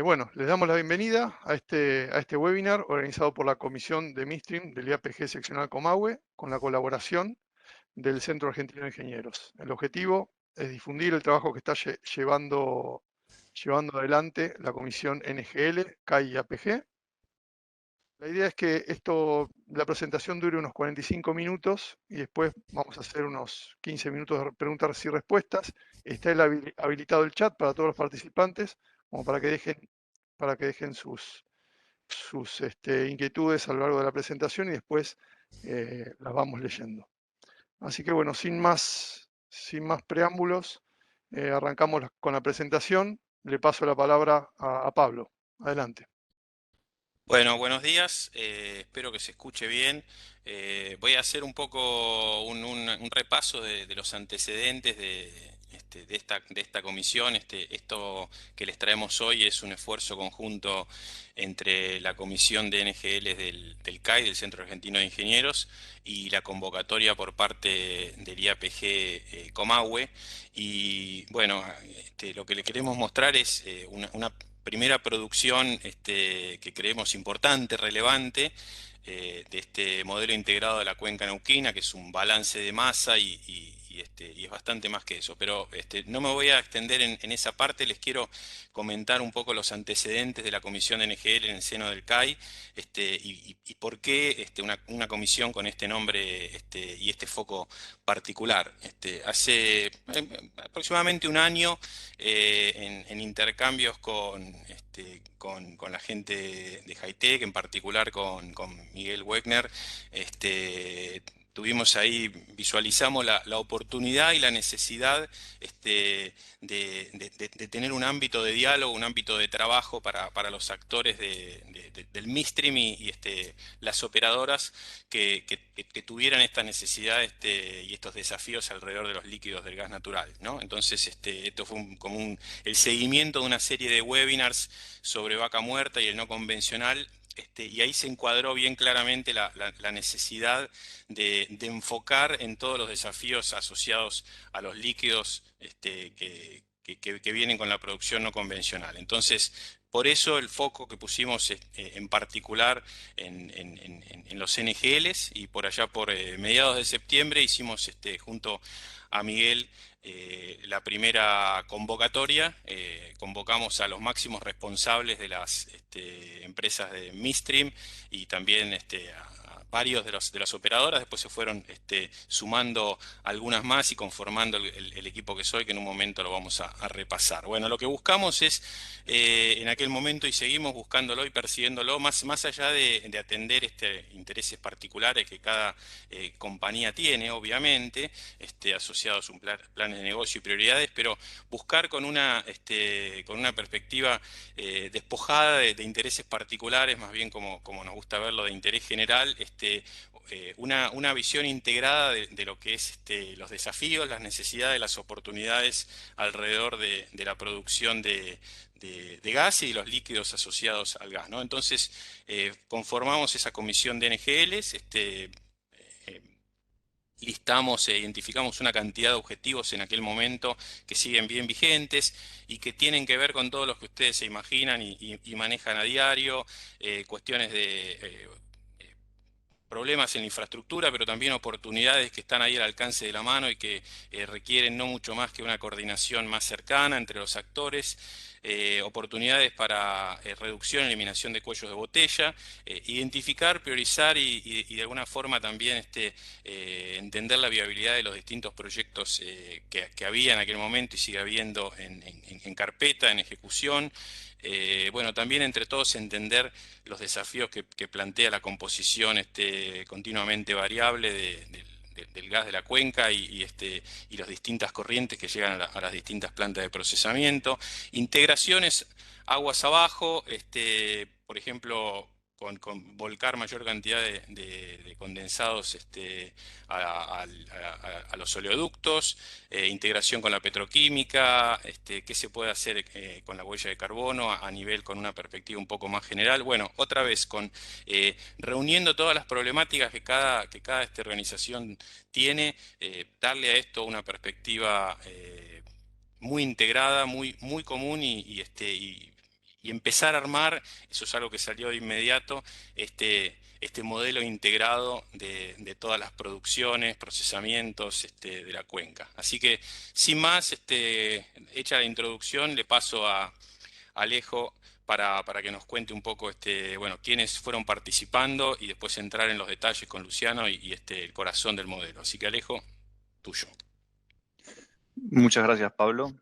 Bueno, les damos la bienvenida a este webinar organizado por la Comisión de Midstream del IAPG Seccional Comahue con la colaboración del Centro Argentino de Ingenieros. El objetivo es difundir el trabajo que está llevando adelante la Comisión NGL, CAI y APG. La idea es que la presentación dure unos 45 minutos y después vamos a hacer unos 15 minutos de preguntas y respuestas. Está habilitado el chat para todos los participantes, como para que dejen sus inquietudes a lo largo de la presentación y después las vamos leyendo. Así que bueno, sin más preámbulos, arrancamos con la presentación. Le paso la palabra a Pablo. Adelante. Bueno, buenos días, espero que se escuche bien. Voy a hacer un poco un repaso de los antecedentes de esta comisión. Esto que les traemos hoy es un esfuerzo conjunto entre la Comisión de NGL del CAI, del Centro Argentino de Ingenieros, y la convocatoria por parte del IAPG Comahue. Y bueno, lo que le queremos mostrar es una primera producción que creemos importante, relevante, de este modelo integrado de la cuenca neuquina, que es un balance de masa y es bastante más que eso. Pero no me voy a extender en esa parte, les quiero comentar un poco los antecedentes de la comisión de NGL en el seno del CAI, y por qué una comisión con este nombre y este foco particular. Hace aproximadamente un año, en intercambios con la gente de Hightech, en particular con Miguel Wegner. Tuvimos ahí, visualizamos la oportunidad y la necesidad de tener un ámbito de diálogo, un ámbito de trabajo para los actores del midstream y las operadoras que tuvieran esta necesidad y estos desafíos alrededor de los líquidos del gas natural, ¿no? Entonces, esto fue el seguimiento de una serie de webinars sobre vaca muerta y el no convencional. Y ahí se encuadró bien claramente la necesidad de enfocar en todos los desafíos asociados a los líquidos que vienen con la producción no convencional. Entonces, por eso el foco que pusimos en particular en los NGLs, y por allá por mediados de septiembre hicimos junto a Miguel la primera convocatoria. Convocamos a los máximos responsables de las empresas de Midstream y también a varios de las operadoras. Después se fueron sumando algunas más y conformando el equipo que soy, que en un momento lo vamos a repasar. Bueno, lo que buscamos es en aquel momento, y seguimos buscándolo y persiguiéndolo, más allá de atender intereses particulares que cada compañía tiene, obviamente, asociados a un plan de negocio y prioridades, pero buscar con una perspectiva despojada de intereses particulares, más bien como nos gusta verlo, de interés general, una visión integrada de lo que es los desafíos, las necesidades, las oportunidades alrededor de la producción de gas y los líquidos asociados al gas, ¿no? Entonces, conformamos esa comisión de NGLs. Listamos e identificamos una cantidad de objetivos en aquel momento que siguen bien vigentes y que tienen que ver con todo lo que ustedes se imaginan y manejan a diario. Cuestiones de problemas en la infraestructura, pero también oportunidades que están ahí al alcance de la mano y que requieren no mucho más que una coordinación más cercana entre los actores. Oportunidades para reducción y eliminación de cuellos de botella, identificar, priorizar y de alguna forma también entender la viabilidad de los distintos proyectos que había en aquel momento y sigue habiendo en carpeta, en ejecución. Bueno, también entre todos entender los desafíos que plantea la composición continuamente variable del gas de la cuenca y las distintas corrientes que llegan a las distintas plantas de procesamiento. Integraciones aguas abajo, por ejemplo, con volcar mayor cantidad de condensados a los oleoductos. Integración con la petroquímica, qué se puede hacer con la huella de carbono a nivel con una perspectiva un poco más general. Bueno, otra vez reuniendo todas las problemáticas que cada organización tiene, darle a esto una perspectiva muy integrada, muy común y y empezar a armar, eso es algo que salió de inmediato, este modelo integrado de todas las producciones, procesamientos de la cuenca. Así que, sin más, hecha la introducción, le paso a Alejo para que nos cuente un poco bueno, quiénes fueron participando y después entrar en los detalles con Luciano y el corazón del modelo. Así que Alejo, tuyo. Muchas gracias, Pablo.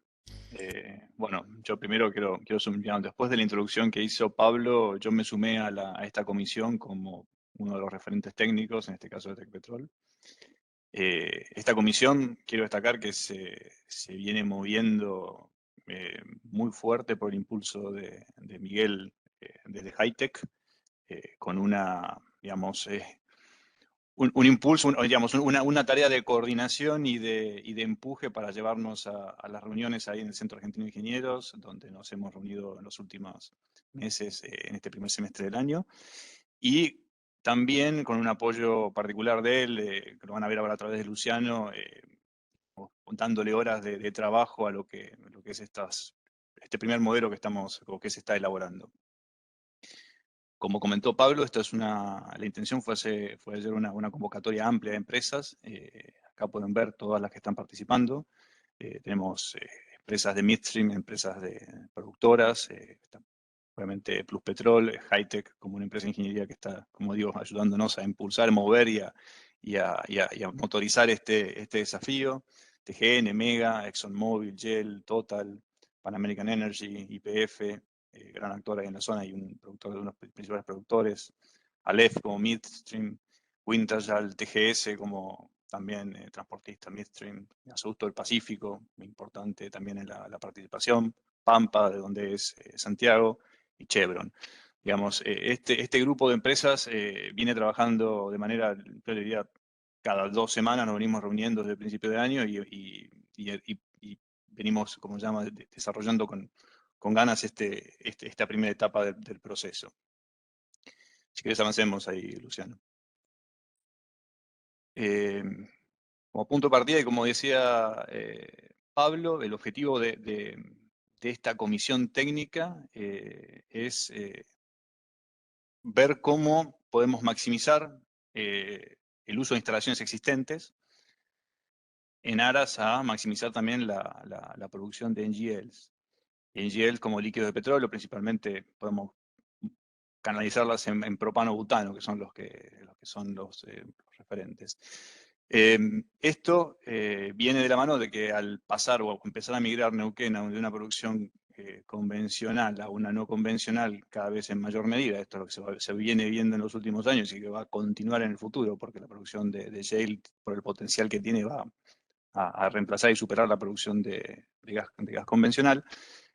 Bueno, yo primero quiero sumar, después de la introducción que hizo Pablo, yo me sumé a esta comisión como uno de los referentes técnicos, en este caso de Tecpetrol. Esta comisión, quiero destacar que se viene moviendo muy fuerte por el impulso de Miguel desde Hightech, con una, digamos, un impulso, digamos, una tarea de coordinación y de empuje para llevarnos a las reuniones ahí en el Centro Argentino de Ingenieros, donde nos hemos reunido en los últimos meses, en este primer semestre del año, y también con un apoyo particular de él, que lo van a ver ahora a través de Luciano, dándole horas de trabajo a lo que es este primer modelo que estamos, o que se está elaborando. Como comentó Pablo, la intención fue hacer una convocatoria amplia de empresas. Acá pueden ver todas las que están participando. Tenemos empresas de midstream, empresas de productoras, obviamente Pluspetrol, Hightech como una empresa de ingeniería que está, como digo, ayudándonos a impulsar, mover y a motorizar este desafío. TGN, Mega, ExxonMobil, Shell, Total, Pan American Energy, YPF, gran actor ahí en la zona y un productor de unos principales productores, Aleph como midstream, Wintershall, TGS como también transportista midstream, Gasoducto del Pacífico, muy importante también en la participación, Pampa, de donde es Santiago, y Chevron. Digamos, este grupo de empresas viene trabajando de manera, yo diría, cada 2 semanas nos venimos reuniendo desde el principio de año y venimos, como se llama, desarrollando con ganas esta primera etapa del proceso. Si querés avancemos ahí, Luciano. Como punto de partida, y como decía Pablo, el objetivo de esta comisión técnica es ver cómo podemos maximizar el uso de instalaciones existentes en aras a maximizar también la producción de NGLs. NGLs como líquidos de petróleo, principalmente podemos canalizarlas en propano-butano, que son los que son los referentes. Esto viene de la mano de que al pasar o empezar a migrar Neuquén de una producción convencional a una no convencional cada vez en mayor medida, esto es lo que se viene viendo en los últimos años y que va a continuar en el futuro, porque la producción de shale, por el potencial que tiene, va a reemplazar y superar la producción de gas convencional,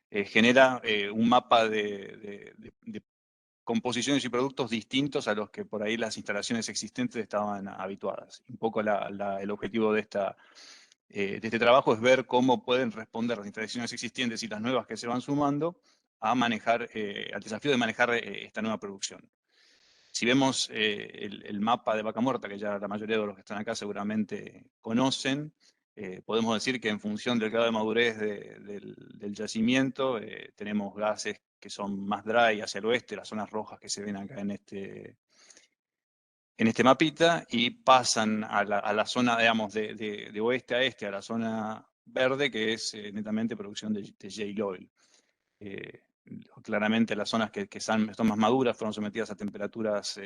genera un mapa de composiciones y productos distintos a los que por ahí las instalaciones existentes estaban habituadas. Un poco el objetivo de este trabajo es ver cómo pueden responder las instalaciones existentes y las nuevas que se van sumando a manejar, al desafío de manejar esta nueva producción. Si vemos el mapa de Vaca Muerta, que ya la mayoría de los que están acá seguramente conocen, podemos decir que en función del grado de madurez del yacimiento, tenemos gases que son más dry hacia el oeste, las zonas rojas que se ven acá en este mapita, y pasan a la zona, digamos, de oeste a este, a la zona verde, que es netamente producción de shale oil. Claramente las zonas que están más maduras fueron sometidas a temperaturas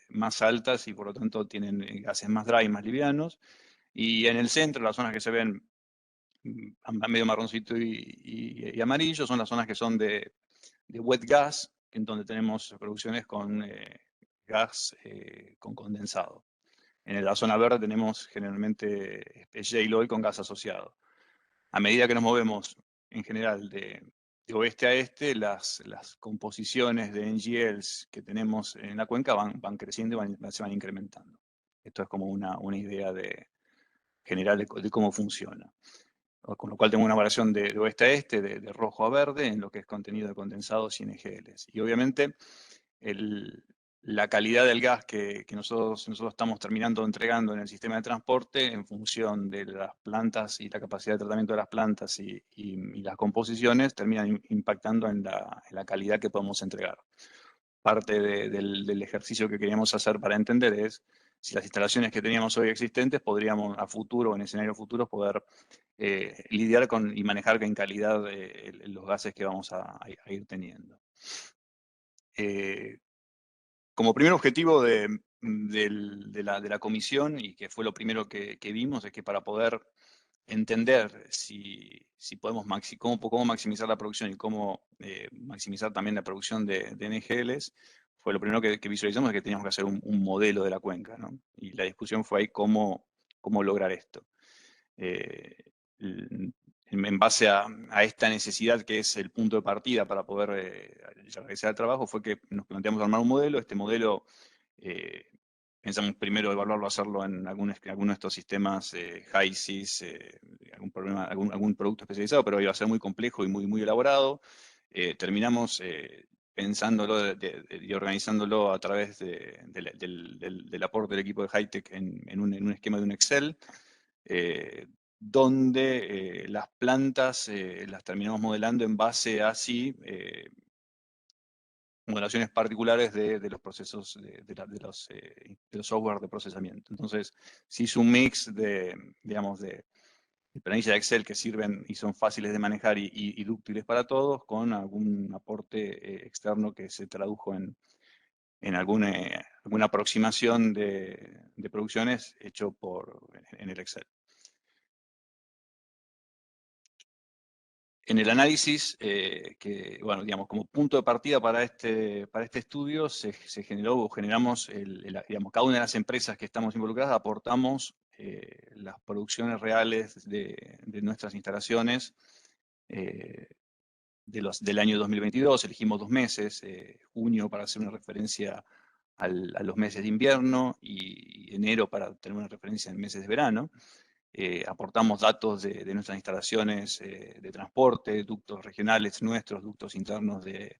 más altas y por lo tanto tienen gases más dry, más livianos. Y en el centro, las zonas que se ven medio marroncito y amarillo, son las zonas que son de wet gas, en donde tenemos producciones con gas con condensado. En la zona verde tenemos generalmente shale oil con gas asociado. A medida que nos movemos en general de oeste a este, las composiciones de NGLs que tenemos en la cuenca van creciendo y se van incrementando. Esto es como una idea general de cómo funciona. Con lo cual tengo una variación de oeste a este, de rojo a verde, en lo que es contenido de condensados y NGLs. Y obviamente la calidad del gas que nosotros estamos terminando entregando en el sistema de transporte en función de las plantas y la capacidad de tratamiento de las plantas y las composiciones terminan impactando en la calidad que podemos entregar. Parte del ejercicio que queríamos hacer para entender es si las instalaciones que teníamos hoy existentes podríamos a futuro, en escenarios futuros, poder lidiar con y manejar en calidad los gases que vamos a ir teniendo. Como primer objetivo de la comisión, y que fue lo primero que vimos, es que para poder entender si podemos cómo maximizar la producción y cómo maximizar también la producción de NGLs, fue lo primero que visualizamos, es que teníamos que hacer un modelo de la cuenca, ¿no? Y la discusión fue ahí cómo lograr esto. En base a esta necesidad, que es el punto de partida para poder realizar el trabajo, fue que nos planteamos armar un modelo. Este modelo pensamos primero evaluarlo, hacerlo en alguno de estos sistemas HYSYS, algún producto especializado, pero iba a ser muy complejo y muy elaborado. Terminamos pensándolo y organizándolo a través del aporte del equipo de Hi-Tech en un esquema de un Excel, donde las plantas las terminamos modelando en base a modelaciones particulares de los procesos de los software de procesamiento. Entonces, se hizo un mix digamos, de planillas de Excel que sirven y son fáciles de manejar y útiles para todos, con algún aporte externo que se tradujo en alguna aproximación de producciones hecho en el Excel. En el análisis, bueno, digamos, como punto de partida para este estudio, generamos, digamos, cada una de las empresas que estamos involucradas aportamos las producciones reales de nuestras instalaciones del año 2022. Elegimos 2 meses, junio para hacer una referencia a los meses de invierno y enero para tener una referencia en meses de verano. Aportamos datos de nuestras instalaciones de transporte, ductos regionales nuestros, ductos internos de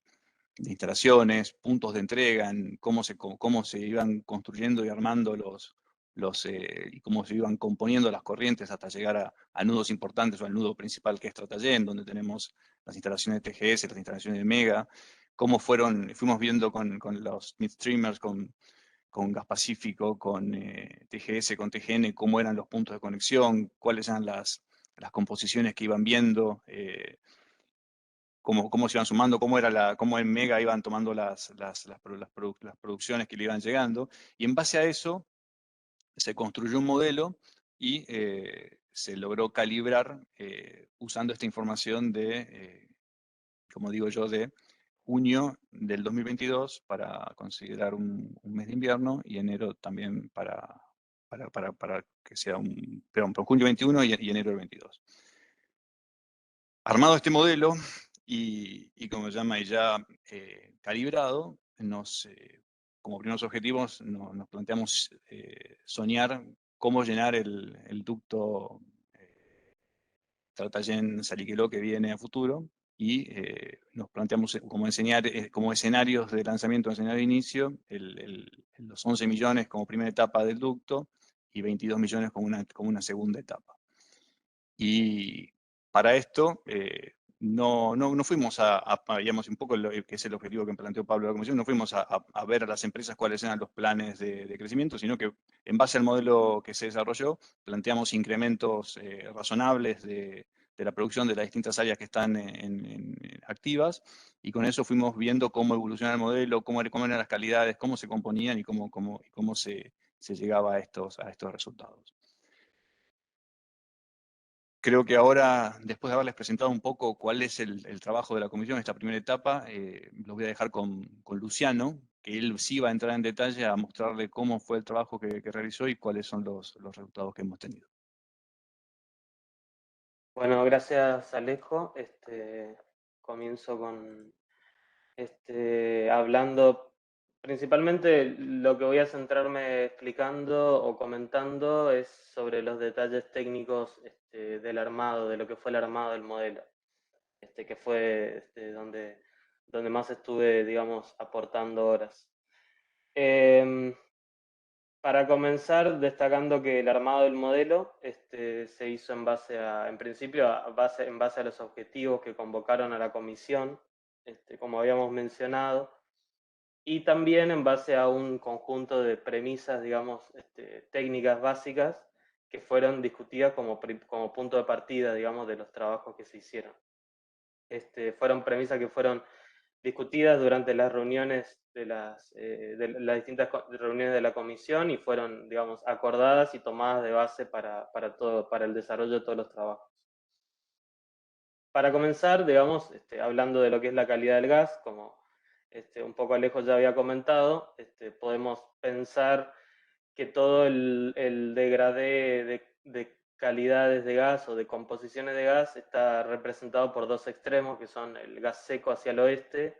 instalaciones, puntos de entrega, cómo se iban construyendo y armando y cómo se iban componiendo las corrientes hasta llegar a nudos importantes o al nudo principal, que es Tratayén, donde tenemos las instalaciones de TGS, las instalaciones de Mega. Cómo fuimos viendo con los midstreamers, con Gas Pacífico, con TGS, con TGN, cómo eran los puntos de conexión, cuáles eran las composiciones que iban viendo, cómo se iban sumando, cómo en Mega iban tomando las producciones que le iban llegando. Y en base a eso se construyó un modelo y se logró calibrar usando esta información como digo yo, de junio del 2022 para considerar un mes de invierno, y enero también para que sea por junio 21 y enero del 22. Armado este modelo y como se llama, y ya calibrado, como primeros objetivos nos planteamos soñar cómo llenar el ducto Tratayén-Saliqueló que viene a futuro, y nos planteamos como escenarios de lanzamiento, escenario de inicio, los 11 millones como primera etapa del ducto y 22 millones como una segunda etapa. Y para esto no fuimos digamos, un poco que es el objetivo que planteó Pablo de la Comisión, no fuimos a ver a las empresas cuáles eran los planes de crecimiento, sino que en base al modelo que se desarrolló, planteamos incrementos razonables de la producción de las distintas áreas que están activas, y con eso fuimos viendo cómo evolucionaba el modelo, cómo eran las calidades, cómo se componían y cómo se llegaba a estos resultados. Creo que ahora, después de haberles presentado un poco cuál es el trabajo de la comisión en esta primera etapa, los voy a dejar con Luciano, que él sí va a entrar en detalle a mostrarle cómo fue el trabajo que realizó y cuáles son los resultados que hemos tenido. Bueno, gracias Alejo. Comienzo con hablando principalmente. Lo que voy a centrarme explicando o comentando es sobre los detalles técnicos del armado, de lo que fue el armado del modelo, que fue donde más estuve, digamos, aportando horas. Para comenzar, destacando que el armado del modelo se hizo en base en principio, en base a los objetivos que convocaron a la comisión, como habíamos mencionado, y también en base a un conjunto de premisas, digamos, técnicas básicas que fueron discutidas como punto de partida, digamos, de los trabajos que se hicieron. Fueron premisas que fueron discutidas durante las reuniones de las distintas reuniones de la comisión y fueron, digamos, acordadas y tomadas de base para el desarrollo de todos los trabajos. Para comenzar, digamos, hablando de lo que es la calidad del gas, como un poco Alejo ya había comentado, podemos pensar que todo el degradé de calidades de gas o de composiciones de gas está representado por dos extremos, que son el gas seco hacia el oeste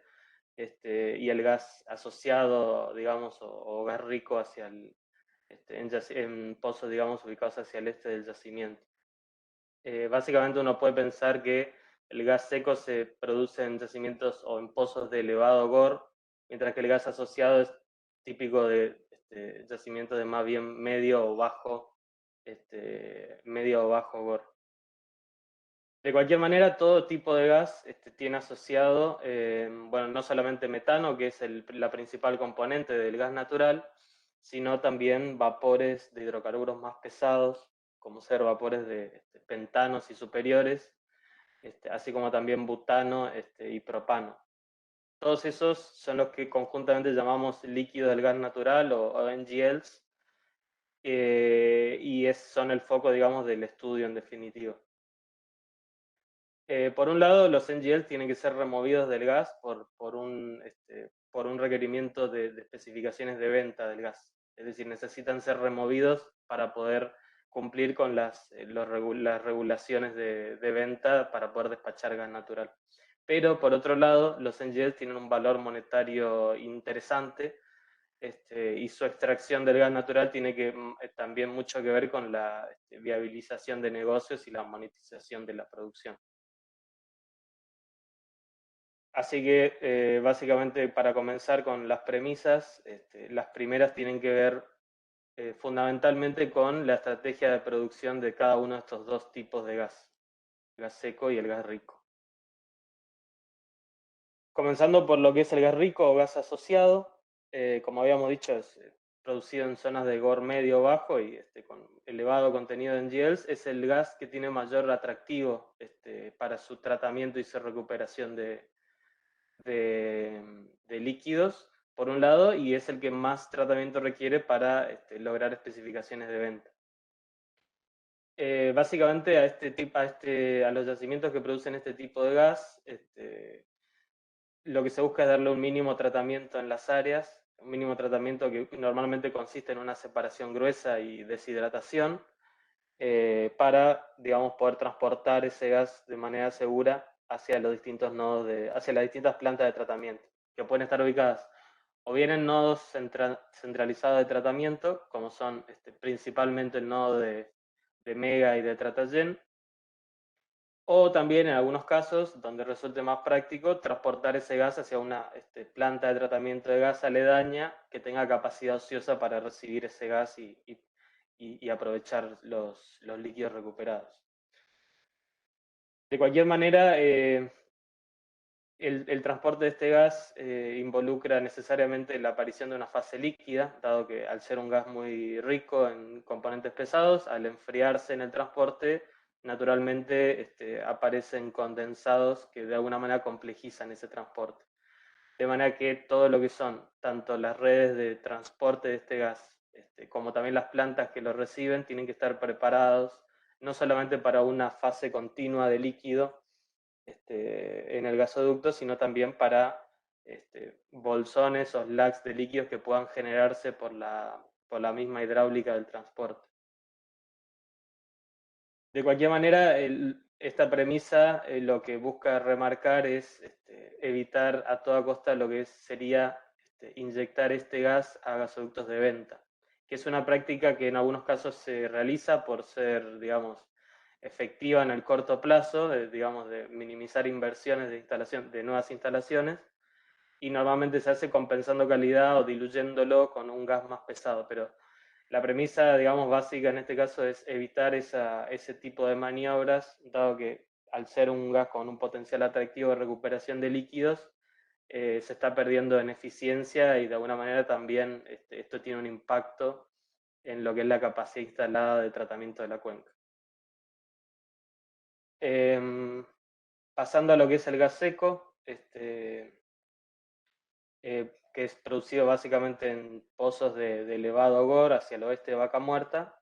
y el gas asociado, digamos, o gas rico hacia en pozos, digamos, ubicados hacia el este del yacimiento. Básicamente uno puede pensar que el gas seco se produce en yacimientos o en pozos de elevado GOR, mientras que el gas asociado es típico de yacimientos de más bien medio o bajo GOR. De cualquier manera, todo tipo de gas tiene asociado, bueno, no solamente metano, que es la principal componente del gas natural, sino también vapores de hidrocarburos más pesados, como ser vapores de pentanos y superiores, así como también butano y propano. Todos esos son los que conjuntamente llamamos líquidos del gas natural o NGLs, y son el foco, digamos, del estudio en definitiva. Por un lado, los NGL tienen que ser removidos del gas por un requerimiento de especificaciones de venta del gas. Es decir, necesitan ser removidos para poder cumplir con las regulaciones de venta para poder despachar gas natural. Pero, por otro lado, los NGL tienen un valor monetario interesante y su extracción del gas natural tiene también mucho que ver con la viabilización de negocios y la monetización de la producción. Así que básicamente para comenzar con las premisas, las primeras tienen que ver fundamentalmente con la estrategia de producción de cada uno de estos dos tipos de gas, el gas seco y el gas rico. Comenzando por lo que es el gas rico o gas asociado, como habíamos dicho, es producido en zonas de GOR medio bajo y con elevado contenido de NGLs, es el gas que tiene mayor atractivo para su tratamiento y su recuperación de líquidos, por un lado, y es el que más tratamiento requiere para lograr especificaciones de venta. Básicamente a los yacimientos que producen este tipo de gas, lo que se busca es darle un mínimo tratamiento en las áreas, un mínimo tratamiento que normalmente consiste en una separación gruesa y deshidratación, para, digamos, poder transportar ese gas de manera segura hacia los distintos nodos, hacia las distintas plantas de tratamiento, que pueden estar ubicadas o bien en nodos centralizados de tratamiento, como son principalmente el nodo de Mega y de Tratagen, o también en algunos casos, donde resulte más práctico, transportar ese gas hacia una planta de tratamiento de gas aledaña que tenga capacidad ociosa para recibir ese gas y aprovechar los líquidos recuperados. De cualquier manera, el transporte de este gas involucra necesariamente la aparición de una fase líquida, dado que al ser un gas muy rico en componentes pesados, al enfriarse en el transporte, naturalmente aparecen condensados que de alguna manera complejizan ese transporte. De manera que todo lo que son tanto las redes de transporte de este gas como también las plantas que lo reciben tienen que estar preparados no solamente para una fase continua de líquido en el gasoducto, sino también para bolsones o slags de líquidos que puedan generarse por la misma hidráulica del transporte. De cualquier manera, esta premisa lo que busca remarcar es evitar a toda costa lo que sería inyectar este gas a gasoductos de venta, que es una práctica que en algunos casos se realiza por ser, digamos, efectiva en el corto plazo, digamos, de minimizar inversiones de nuevas instalaciones, y normalmente se hace compensando calidad o diluyéndolo con un gas más pesado, pero la premisa, digamos, básica en este caso es evitar ese tipo de maniobras, dado que al ser un gas con un potencial atractivo de recuperación de líquidos, se está perdiendo en eficiencia y de alguna manera también esto tiene un impacto en lo que es la capacidad instalada de tratamiento de la cuenca. Pasando a lo que es el gas seco, que es producido básicamente en pozos de elevado GOR hacia el oeste de Vaca Muerta.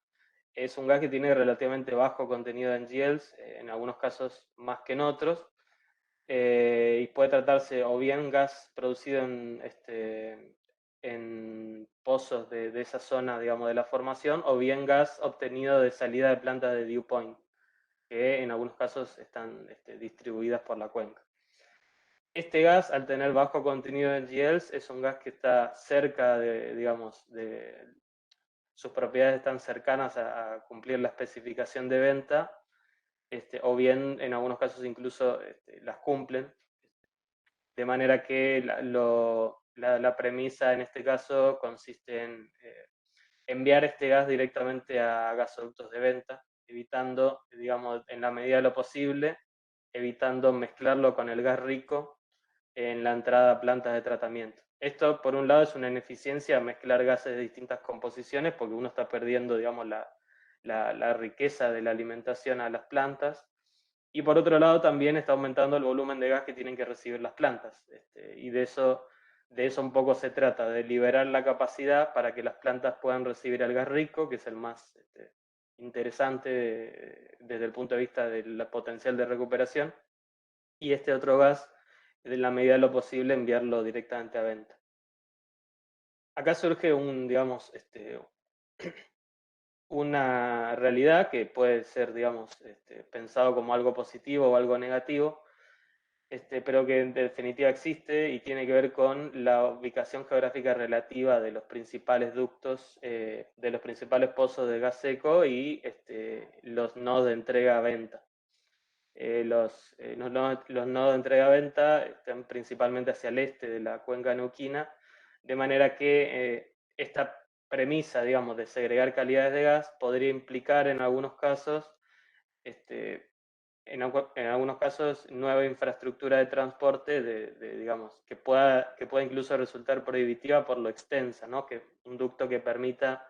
Es un gas que tiene relativamente bajo contenido de NGLs, en algunos casos más que en otros, y puede tratarse o bien gas producido en pozos de esa zona, digamos, de la formación, o bien gas obtenido de salida de plantas de dew point, que en algunos casos están distribuidas por la cuenca. Este gas, al tener bajo contenido de NGLs, es un gas que está cerca de, digamos, sus propiedades están cercanas a cumplir la especificación de venta, o bien en algunos casos incluso las cumplen, de manera que la premisa en este caso consiste en enviar este gas directamente a gasoductos de venta, evitando, digamos, en la medida de lo posible, evitando mezclarlo con el gas rico en la entrada a plantas de tratamiento. Esto, por un lado, es una ineficiencia mezclar gases de distintas composiciones, porque uno está perdiendo, digamos, la riqueza de la alimentación a las plantas, y por otro lado también está aumentando el volumen de gas que tienen que recibir las plantas, y de eso un poco se trata, de liberar la capacidad para que las plantas puedan recibir el gas rico, que es el más interesante desde el punto de vista del potencial de recuperación, y este otro gas, en la medida de lo posible, enviarlo directamente a venta. Acá surge una realidad que puede ser, digamos, pensado como algo positivo o algo negativo, pero que en definitiva existe y tiene que ver con la ubicación geográfica relativa de los principales ductos, de los principales pozos de gas seco y los nodos de entrega-venta. Los nodos de entrega-venta están principalmente hacia el este de la cuenca neuquina, de manera que esta premisa, digamos, de segregar calidades de gas podría implicar en algunos casos, en algunos casos, nueva infraestructura de transporte digamos, que pueda incluso resultar prohibitiva por lo extensa, ¿no? Que un ducto que permita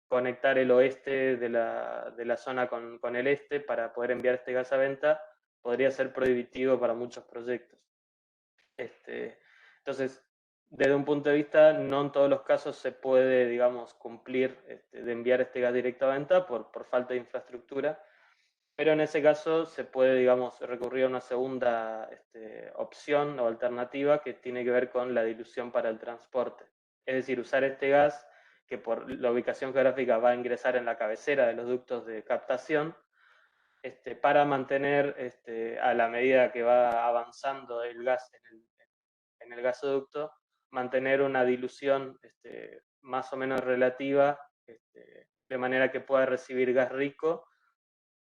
conectar el oeste de la zona con el este para poder enviar este gas a venta podría ser prohibitivo para muchos proyectos. Entonces, desde un punto de vista, no en todos los casos se puede, digamos, cumplir de enviar este gas directo a venta por falta de infraestructura, pero en ese caso se puede, digamos, recurrir a una segunda opción o alternativa que tiene que ver con la dilución para el transporte. Es decir, usar este gas que por la ubicación geográfica va a ingresar en la cabecera de los ductos de captación, para mantener, a la medida que va avanzando el gas en el gasoducto, mantener una dilución más o menos relativa, de manera que pueda recibir gas rico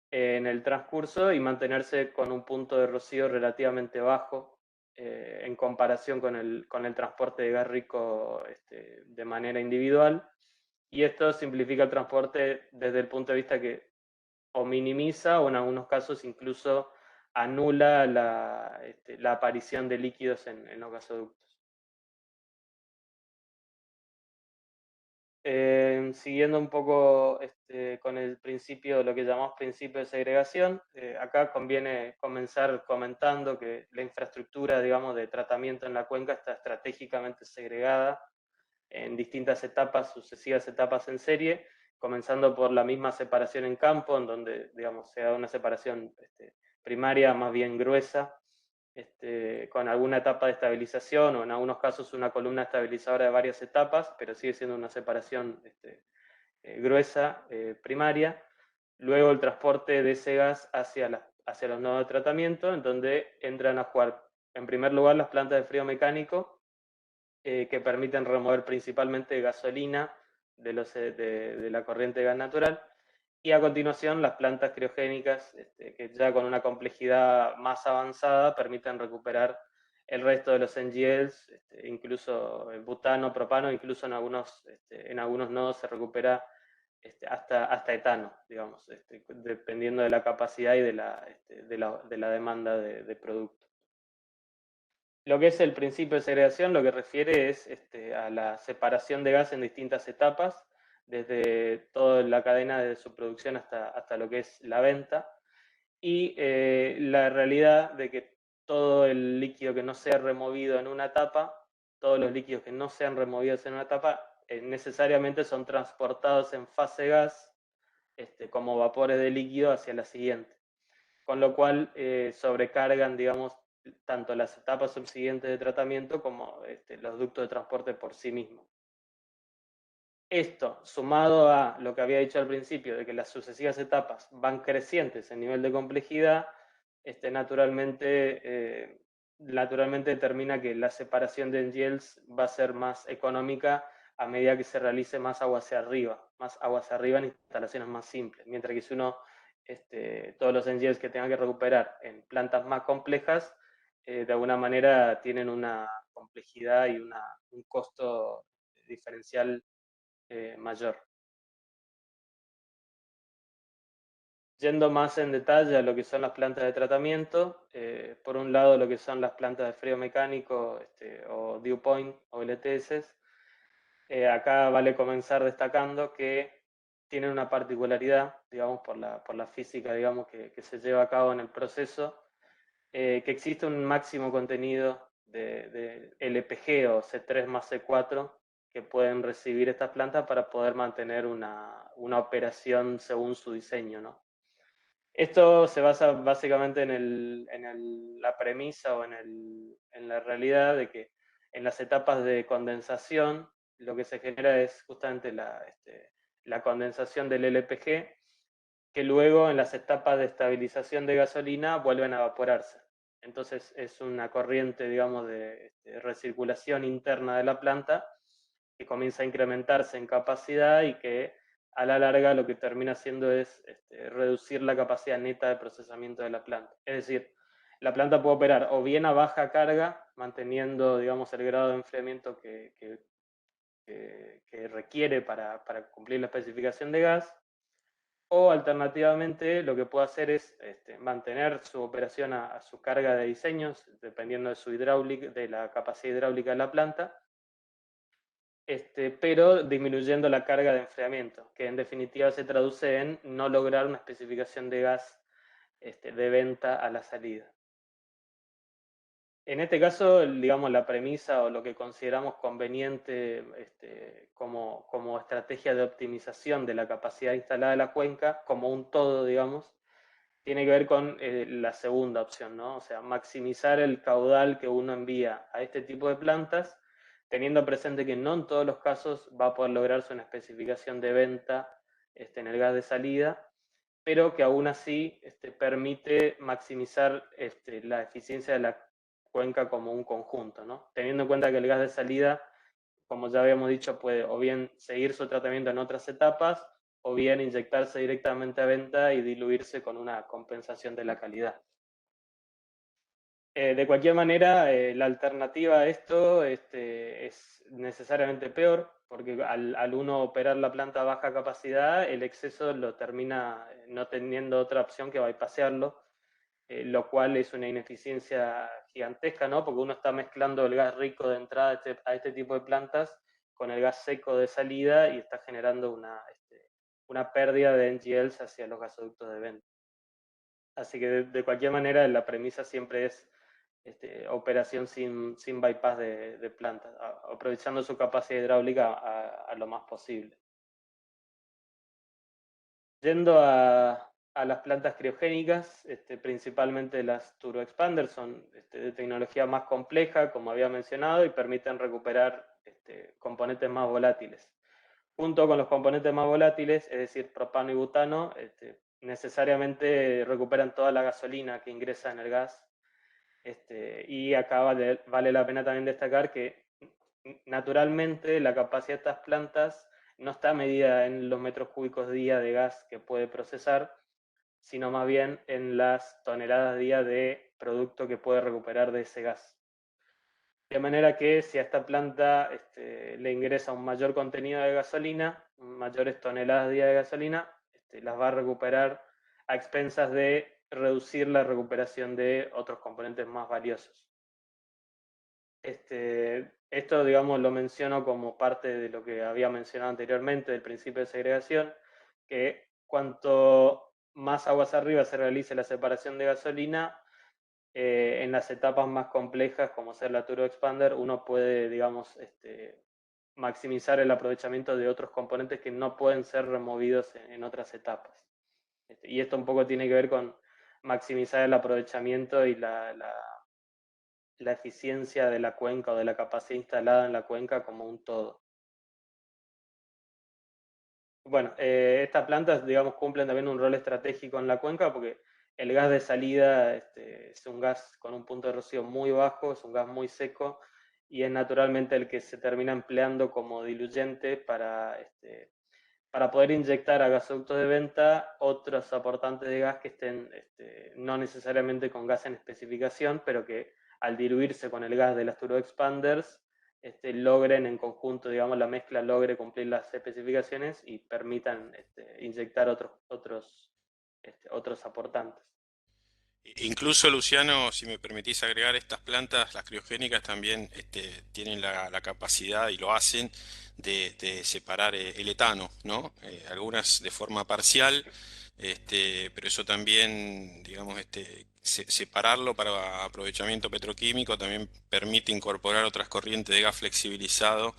en el transcurso y mantenerse con un punto de rocío relativamente bajo en comparación con el transporte de gas rico de manera individual. Y esto simplifica el transporte desde el punto de vista que o minimiza o en algunos casos incluso anula la aparición de líquidos en los gasoductos. Siguiendo un poco con el principio, lo que llamamos principio de segregación, acá conviene comenzar comentando que la infraestructura, digamos, de tratamiento en la cuenca está estratégicamente segregada en distintas etapas, sucesivas etapas en serie, comenzando por la misma separación en campo, en donde, digamos, se da una separación primaria más bien gruesa, con alguna etapa de estabilización o en algunos casos una columna estabilizadora de varias etapas, pero sigue siendo una separación gruesa primaria. Luego el transporte de ese gas hacia los nodos de tratamiento, en donde entran a jugar, en primer lugar, las plantas de frío mecánico, que permiten remover principalmente gasolina de la corriente de gas natural, y a continuación las plantas criogénicas, que ya con una complejidad más avanzada permiten recuperar el resto de los NGLs, incluso el butano, propano, incluso en algunos nodos se recupera hasta etano, digamos, dependiendo de la capacidad y de la demanda de producto. Lo que es el principio de segregación, lo que refiere es a la separación de gas en distintas etapas, desde toda la cadena de su producción hasta lo que es la venta, y la realidad de que todo el líquido que no sea removido en una etapa, todos los líquidos que no sean removidos en una etapa, necesariamente son transportados en fase gas como vapores de líquido hacia la siguiente. Con lo cual sobrecargan, digamos, tanto las etapas subsiguientes de tratamiento como los ductos de transporte por sí mismos. Esto, sumado a lo que había dicho al principio, de que las sucesivas etapas van crecientes en nivel de complejidad, naturalmente determina que la separación de NGLs va a ser más económica a medida que se realice más agua hacia arriba en instalaciones más simples, mientras que si uno, todos los NGLs que tenga que recuperar en plantas más complejas, de alguna manera tienen una complejidad y un costo diferencial mayor. Yendo más en detalle a lo que son las plantas de tratamiento, por un lado lo que son las plantas de frío mecánico o dew point o LTS, acá vale comenzar destacando que tienen una particularidad, digamos, por la física, digamos, que se lleva a cabo en el proceso, que existe un máximo contenido de LPG o C3 más C4 que pueden recibir estas plantas para poder mantener una operación según su diseño, ¿no? Esto se basa básicamente en la premisa o en la realidad de que en las etapas de condensación lo que se genera es justamente la condensación del LPG, que luego en las etapas de estabilización de gasolina vuelven a evaporarse. Entonces es una corriente, digamos, de recirculación interna de la planta que comienza a incrementarse en capacidad y que a la larga lo que termina haciendo es reducir la capacidad neta de procesamiento de la planta. Es decir, la planta puede operar o bien a baja carga, manteniendo, digamos, el grado de enfriamiento que requiere para cumplir la especificación de gas, o alternativamente lo que puede hacer es mantener su operación a su carga de diseños, dependiendo de su hidráulica, de la capacidad hidráulica de la planta, pero disminuyendo la carga de enfriamiento, que en definitiva se traduce en no lograr una especificación de gas de venta a la salida. En este caso, digamos, la premisa o lo que consideramos conveniente como estrategia de optimización de la capacidad instalada de la cuenca, como un todo, digamos, tiene que ver con la segunda opción, ¿no? O sea, maximizar el caudal que uno envía a este tipo de plantas, teniendo presente que no en todos los casos va a poder lograrse una especificación de venta en el gas de salida, pero que aún así permite maximizar la eficiencia de la cuenca como un conjunto, ¿no? Teniendo en cuenta que el gas de salida, como ya habíamos dicho, puede o bien seguir su tratamiento en otras etapas, o bien inyectarse directamente a venta y diluirse con una compensación de la calidad. De cualquier manera, la alternativa a esto es necesariamente peor, porque al uno operar la planta a baja capacidad, el exceso lo termina no teniendo otra opción que bypasearlo, lo cual es una ineficiencia gigantesca, ¿no? Porque uno está mezclando el gas rico de entrada a este tipo de plantas con el gas seco de salida y está generando una pérdida de NGLs hacia los gasoductos de venta. Así que de cualquier manera la premisa siempre es operación sin bypass de planta, aprovechando su capacidad hidráulica a lo más posible. Yendo a las plantas criogénicas, principalmente las Turbo Expanders son de tecnología más compleja, como había mencionado, y permiten recuperar componentes más volátiles. Junto con los componentes más volátiles, es decir, propano y butano, necesariamente recuperan toda la gasolina que ingresa en el gas. Y acá vale la pena también destacar que naturalmente la capacidad de estas plantas no está medida en los metros cúbicos día de gas que puede procesar, sino más bien en las toneladas día de producto que puede recuperar de ese gas. De manera que si a esta planta le ingresa un mayor contenido de gasolina, mayores toneladas día de gasolina, las va a recuperar a expensas de reducir la recuperación de otros componentes más valiosos. Esto, digamos, lo menciono como parte de lo que había mencionado anteriormente del principio de segregación, que cuanto más aguas arriba se realice la separación de gasolina, en las etapas más complejas, como ser la Turbo Expander, uno puede, digamos, maximizar el aprovechamiento de otros componentes que no pueden ser removidos en otras etapas. Y esto un poco tiene que ver con maximizar el aprovechamiento y la eficiencia de la cuenca o de la capacidad instalada en la cuenca como un todo. Bueno, estas plantas, digamos, cumplen también un rol estratégico en la cuenca porque el gas de salida es un gas con un punto de rocío muy bajo, es un gas muy seco y es naturalmente el que se termina empleando como diluyente para poder inyectar a gasoductos de venta otros aportantes de gas que estén no necesariamente con gas en especificación, pero que al diluirse con el gas de las turbo expanders, logren en conjunto, digamos, la mezcla logre cumplir las especificaciones y permitan inyectar otros aportantes. Incluso, Luciano, si me permitís agregar, estas plantas, las criogénicas, también tienen la capacidad, y lo hacen, de separar el etano, ¿no? Algunas de forma parcial, pero eso también, digamos, separarlo para aprovechamiento petroquímico también permite incorporar otras corrientes de gas flexibilizado,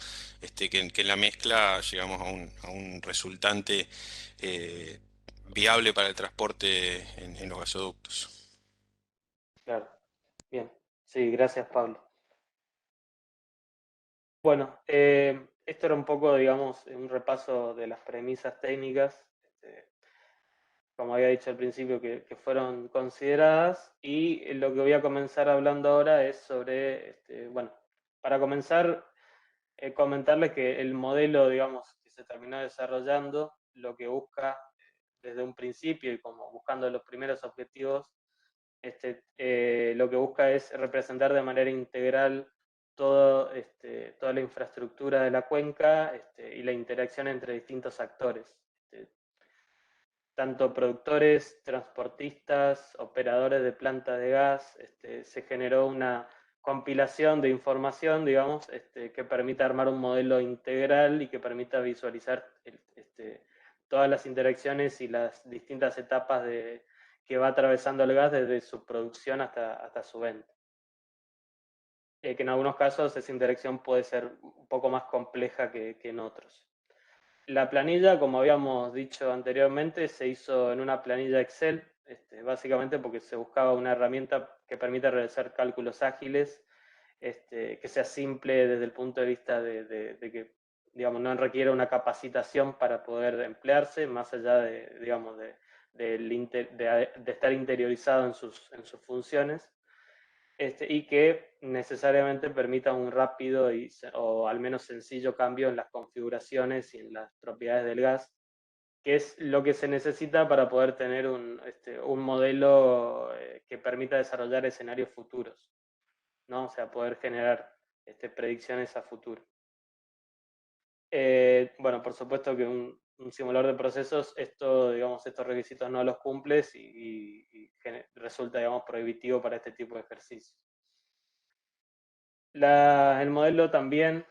que en la mezcla llegamos a un resultante viable para el transporte en los gasoductos. Claro, bien. Sí, gracias, Pablo. Bueno, esto era un poco, digamos, un repaso de las premisas técnicas, como había dicho al principio, que fueron consideradas, y lo que voy a comenzar hablando ahora es sobre, bueno, para comenzar, comentarles que el modelo, digamos, que se terminó desarrollando, lo que busca desde un principio y como buscando los primeros objetivos, lo que busca es representar de manera integral toda la infraestructura de la cuenca y la interacción entre distintos actores, tanto productores, transportistas, operadores de plantas de gas. Se generó una compilación de información, digamos, que permita armar un modelo integral y que permita visualizar todas las interacciones y las distintas etapas que va atravesando el gas desde su producción hasta su venta. Que en algunos casos esa interacción puede ser un poco más compleja que en otros. La planilla, como habíamos dicho anteriormente, se hizo en una planilla Excel, básicamente porque se buscaba una herramienta que permita realizar cálculos ágiles, que sea simple desde el punto de vista de que, digamos, no requiere una capacitación para poder emplearse, más allá de, digamos, de estar interiorizado en sus funciones. Y que necesariamente permita un rápido o al menos sencillo cambio en las configuraciones y en las propiedades del gas, que es lo que se necesita para poder tener un modelo que permita desarrollar escenarios futuros, ¿no? O sea, poder generar predicciones a futuro. Bueno, por supuesto que un simulador de procesos, digamos, estos requisitos no los cumple y resulta, digamos, prohibitivo para este tipo de ejercicios. El modelo también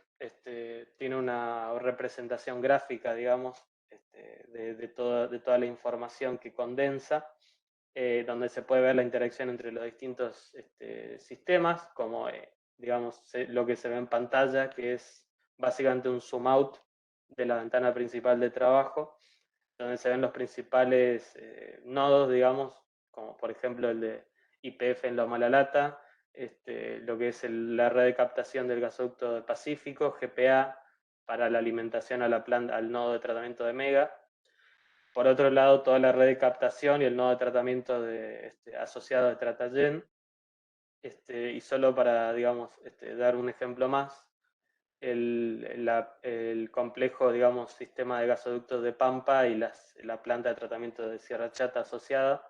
tiene una representación gráfica, digamos, de toda la información que condensa, donde se puede ver la interacción entre los distintos sistemas, como digamos, lo que se ve en pantalla, que es básicamente un zoom out de la ventana principal de trabajo, donde se ven los principales nodos, digamos, como por ejemplo el de YPF en Loma La Lata, lo que es la red de captación del gasoducto del Pacífico, GPA, para la alimentación a la planta, al nodo de tratamiento de Mega. Por otro lado, toda la red de captación y el nodo de tratamiento asociado de Tratagen. Y solo para, digamos, dar un ejemplo más, el complejo, digamos, sistema de gasoductos de Pampa y la planta de tratamiento de Sierra Chata asociada,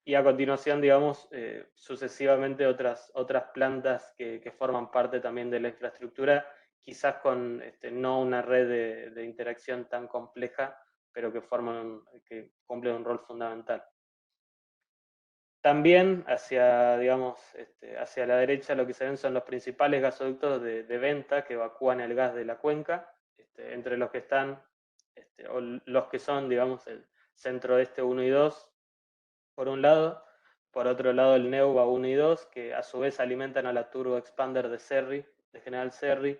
y a continuación, digamos, sucesivamente otras plantas que forman parte también de la infraestructura, quizás con no una red de interacción tan compleja, pero que cumplen un rol fundamental. También digamos, hacia la derecha lo que se ven son los principales gasoductos de venta que evacúan el gas de la cuenca, entre los que están, o los que son, digamos, el Centro Este 1 y 2, por un lado. Por otro lado, el Neuva 1 y 2, que a su vez alimentan a la Turbo Expander de General Serry,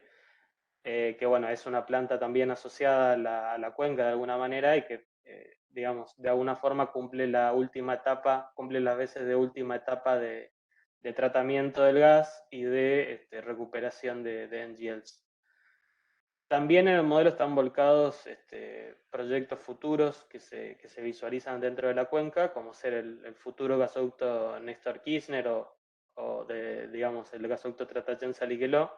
que bueno, es una planta también asociada a la cuenca de alguna manera y que, digamos, de alguna forma cumple las veces de última etapa de tratamiento del gas y de recuperación de NGLs. También en el modelo están volcados proyectos futuros que se visualizan dentro de la cuenca, como ser el futuro gasoducto Néstor Kirchner o digamos, el gasoducto Tratayén-Saligueló,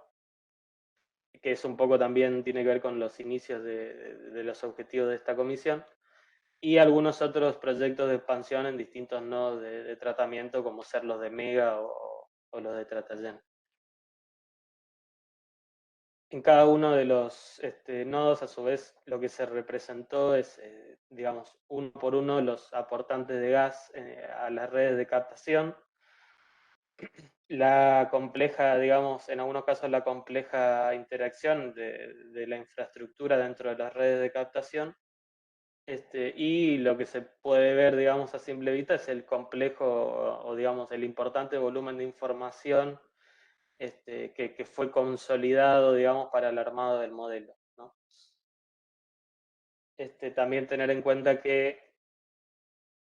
que es un poco también tiene que ver con los inicios de los objetivos de esta comisión, y algunos otros proyectos de expansión en distintos nodos de tratamiento, como ser los de Mega o los de Tratayén. En cada uno de los nodos, a su vez, lo que se representó es, digamos, uno por uno los aportantes de gas a las redes de captación. La compleja, digamos, en algunos casos la compleja interacción de la infraestructura dentro de las redes de captación. Y lo que se puede ver, digamos, a simple vista es el complejo o digamos, el importante volumen de información que fue consolidado, digamos, para el armado del modelo, ¿no? También tener en cuenta que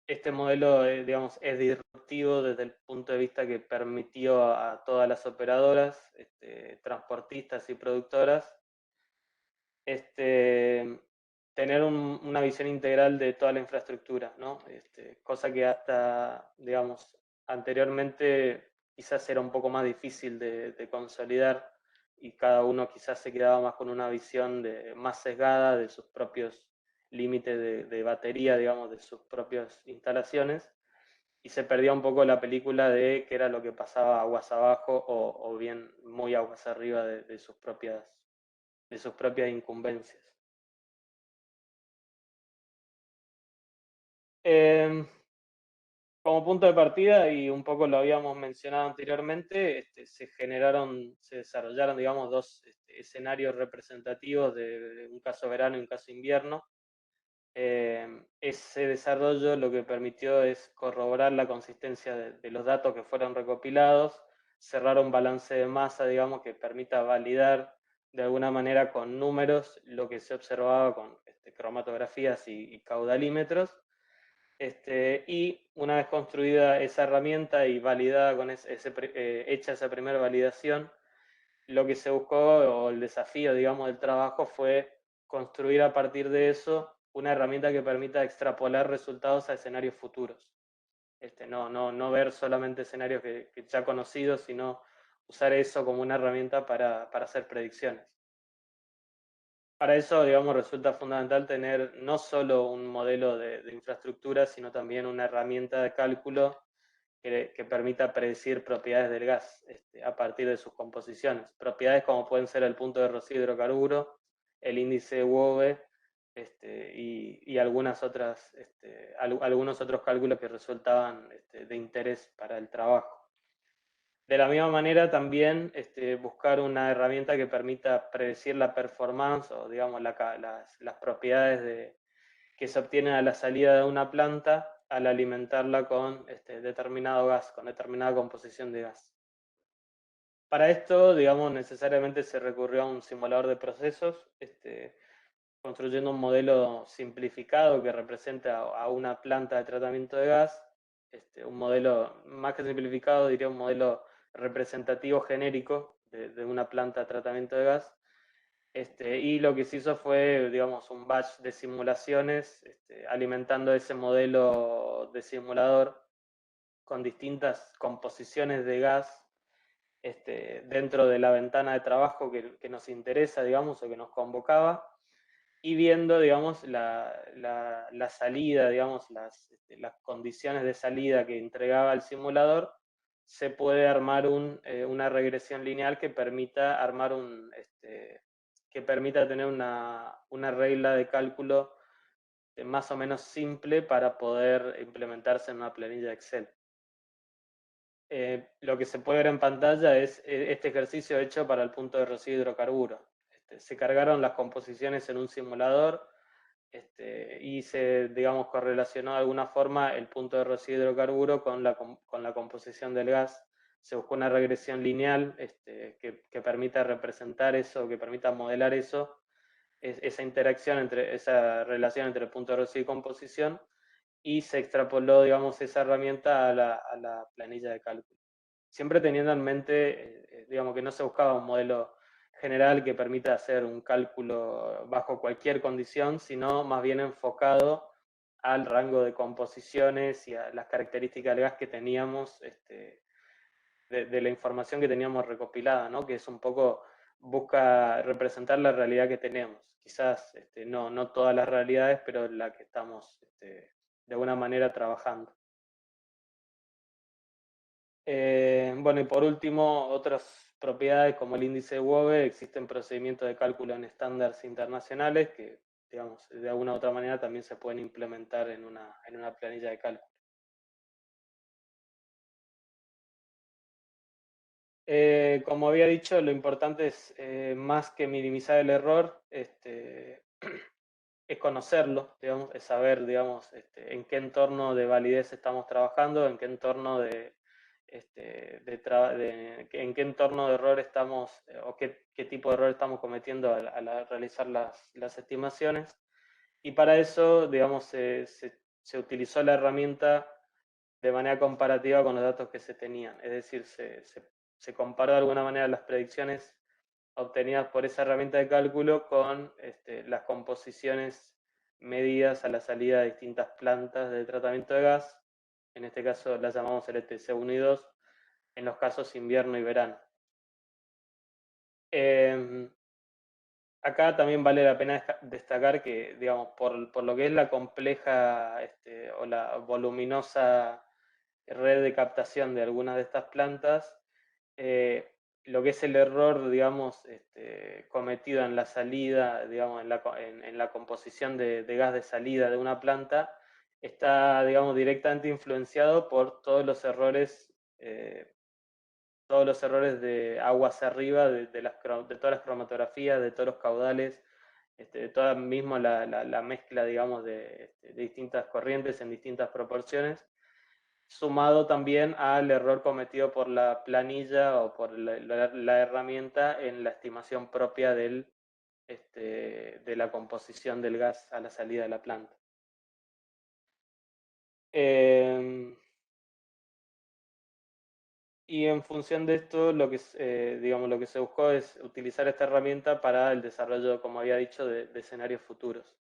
este modelo, digamos, es disruptivo desde el punto de vista que permitió a todas las operadoras, transportistas y productoras, tener una visión integral de toda la infraestructura, ¿no? Cosa que hasta, digamos, anteriormente quizás era un poco más difícil de consolidar y cada uno quizás se quedaba más con una visión más sesgada de sus propios límites de batería, digamos, de sus propias instalaciones, y se perdía un poco la película de qué era lo que pasaba aguas abajo o bien muy aguas arriba de sus propias incumbencias. Como punto de partida, y un poco lo habíamos mencionado anteriormente, se desarrollaron, digamos, dos escenarios representativos de un caso verano y un caso invierno. Ese desarrollo lo que permitió es corroborar la consistencia de los datos que fueron recopilados, cerrar un balance de masa, digamos, que permita validar de alguna manera con números lo que se observaba con cromatografías y caudalímetros. Y una vez construida esa herramienta y validada con hecha esa primera validación, lo que se buscó, o el desafío, digamos, del trabajo fue construir a partir de eso una herramienta que permita extrapolar resultados a escenarios futuros. No ver solamente escenarios que ya conocidos, sino usar eso como una herramienta para hacer predicciones. Para eso, digamos, resulta fundamental tener no solo un modelo de infraestructura, sino también una herramienta de cálculo que permita predecir propiedades del gas a partir de sus composiciones. Propiedades como pueden ser el punto de rocío hidrocarburo, el índice WOBE y algunos otros cálculos que resultaban de interés para el trabajo. De la misma manera, también buscar una herramienta que permita predecir la performance o, digamos, las propiedades que se obtienen a la salida de una planta al alimentarla con determinado gas, con determinada composición de gas. Para esto, digamos, necesariamente se recurrió a un simulador de procesos, construyendo un modelo simplificado que represente a una planta de tratamiento de gas, un modelo más que simplificado, diría un modelo representativo genérico de una planta de tratamiento de gas. Y lo que se hizo fue, digamos, un batch de simulaciones, alimentando ese modelo de simulador con distintas composiciones de gas dentro de la ventana de trabajo que nos interesa, digamos, o que nos convocaba. y viendo, digamos, la salida, digamos, las condiciones de salida que entregaba el simulador, se puede armar una regresión lineal que permita armar que permita tener una regla de cálculo más o menos simple para poder implementarse en una planilla de Excel. Lo que se puede ver en pantalla es este ejercicio hecho para el punto de residuo de hidrocarburos. Se cargaron las composiciones en un simulador y se, digamos, correlacionó de alguna forma el punto de residuo de hidrocarburo con la composición del gas. Se buscó una regresión lineal que permita representar eso, que permita modelar eso, esa interacción, esa relación entre el punto de residuo y composición, y se extrapoló, digamos, esa herramienta a la planilla de cálculo. Siempre teniendo en mente, digamos, que no se buscaba un modelo general que permita hacer un cálculo bajo cualquier condición, sino más bien enfocado al rango de composiciones y a las características del gas que teníamos, de la información que teníamos recopilada, ¿no? Que es un poco, busca representar la realidad que tenemos. Quizás no todas las realidades, pero la que estamos de alguna manera trabajando. Bueno, y por último, otras propiedades como el índice de Wobbe. Existen procedimientos de cálculo en estándares internacionales que, digamos, de alguna u otra manera también se pueden implementar en una planilla de cálculo. Como había dicho, lo importante es, más que minimizar el error, es conocerlo, digamos, es saber, digamos, en qué entorno de validez estamos trabajando, en qué entorno en qué entorno de error estamos, o qué tipo de error estamos cometiendo al realizar las estimaciones. Y para eso, digamos, se utilizó la herramienta de manera comparativa con los datos que se tenían. Es decir, se comparó de alguna manera las predicciones obtenidas por esa herramienta de cálculo con las composiciones medidas a la salida de distintas plantas de tratamiento de gas. En este caso las llamamos LTC 1 y 2, en los casos invierno y verano. Acá también vale la pena destacar que, digamos, por lo que es la compleja o la voluminosa red de captación de algunas de estas plantas, lo que es el error, digamos, cometido en la salida, digamos, en la composición de gas de salida de una planta, está, digamos, directamente influenciado por todos los errores de aguas arriba, de todas las cromatografías, de todos los caudales, de toda mismo la mezcla, digamos, de distintas corrientes en distintas proporciones, sumado también al error cometido por la planilla o por la herramienta en la estimación propia de la composición del gas a la salida de la planta. Y en función de esto, digamos, lo que se buscó es utilizar esta herramienta para el desarrollo, como había dicho, de escenarios futuros.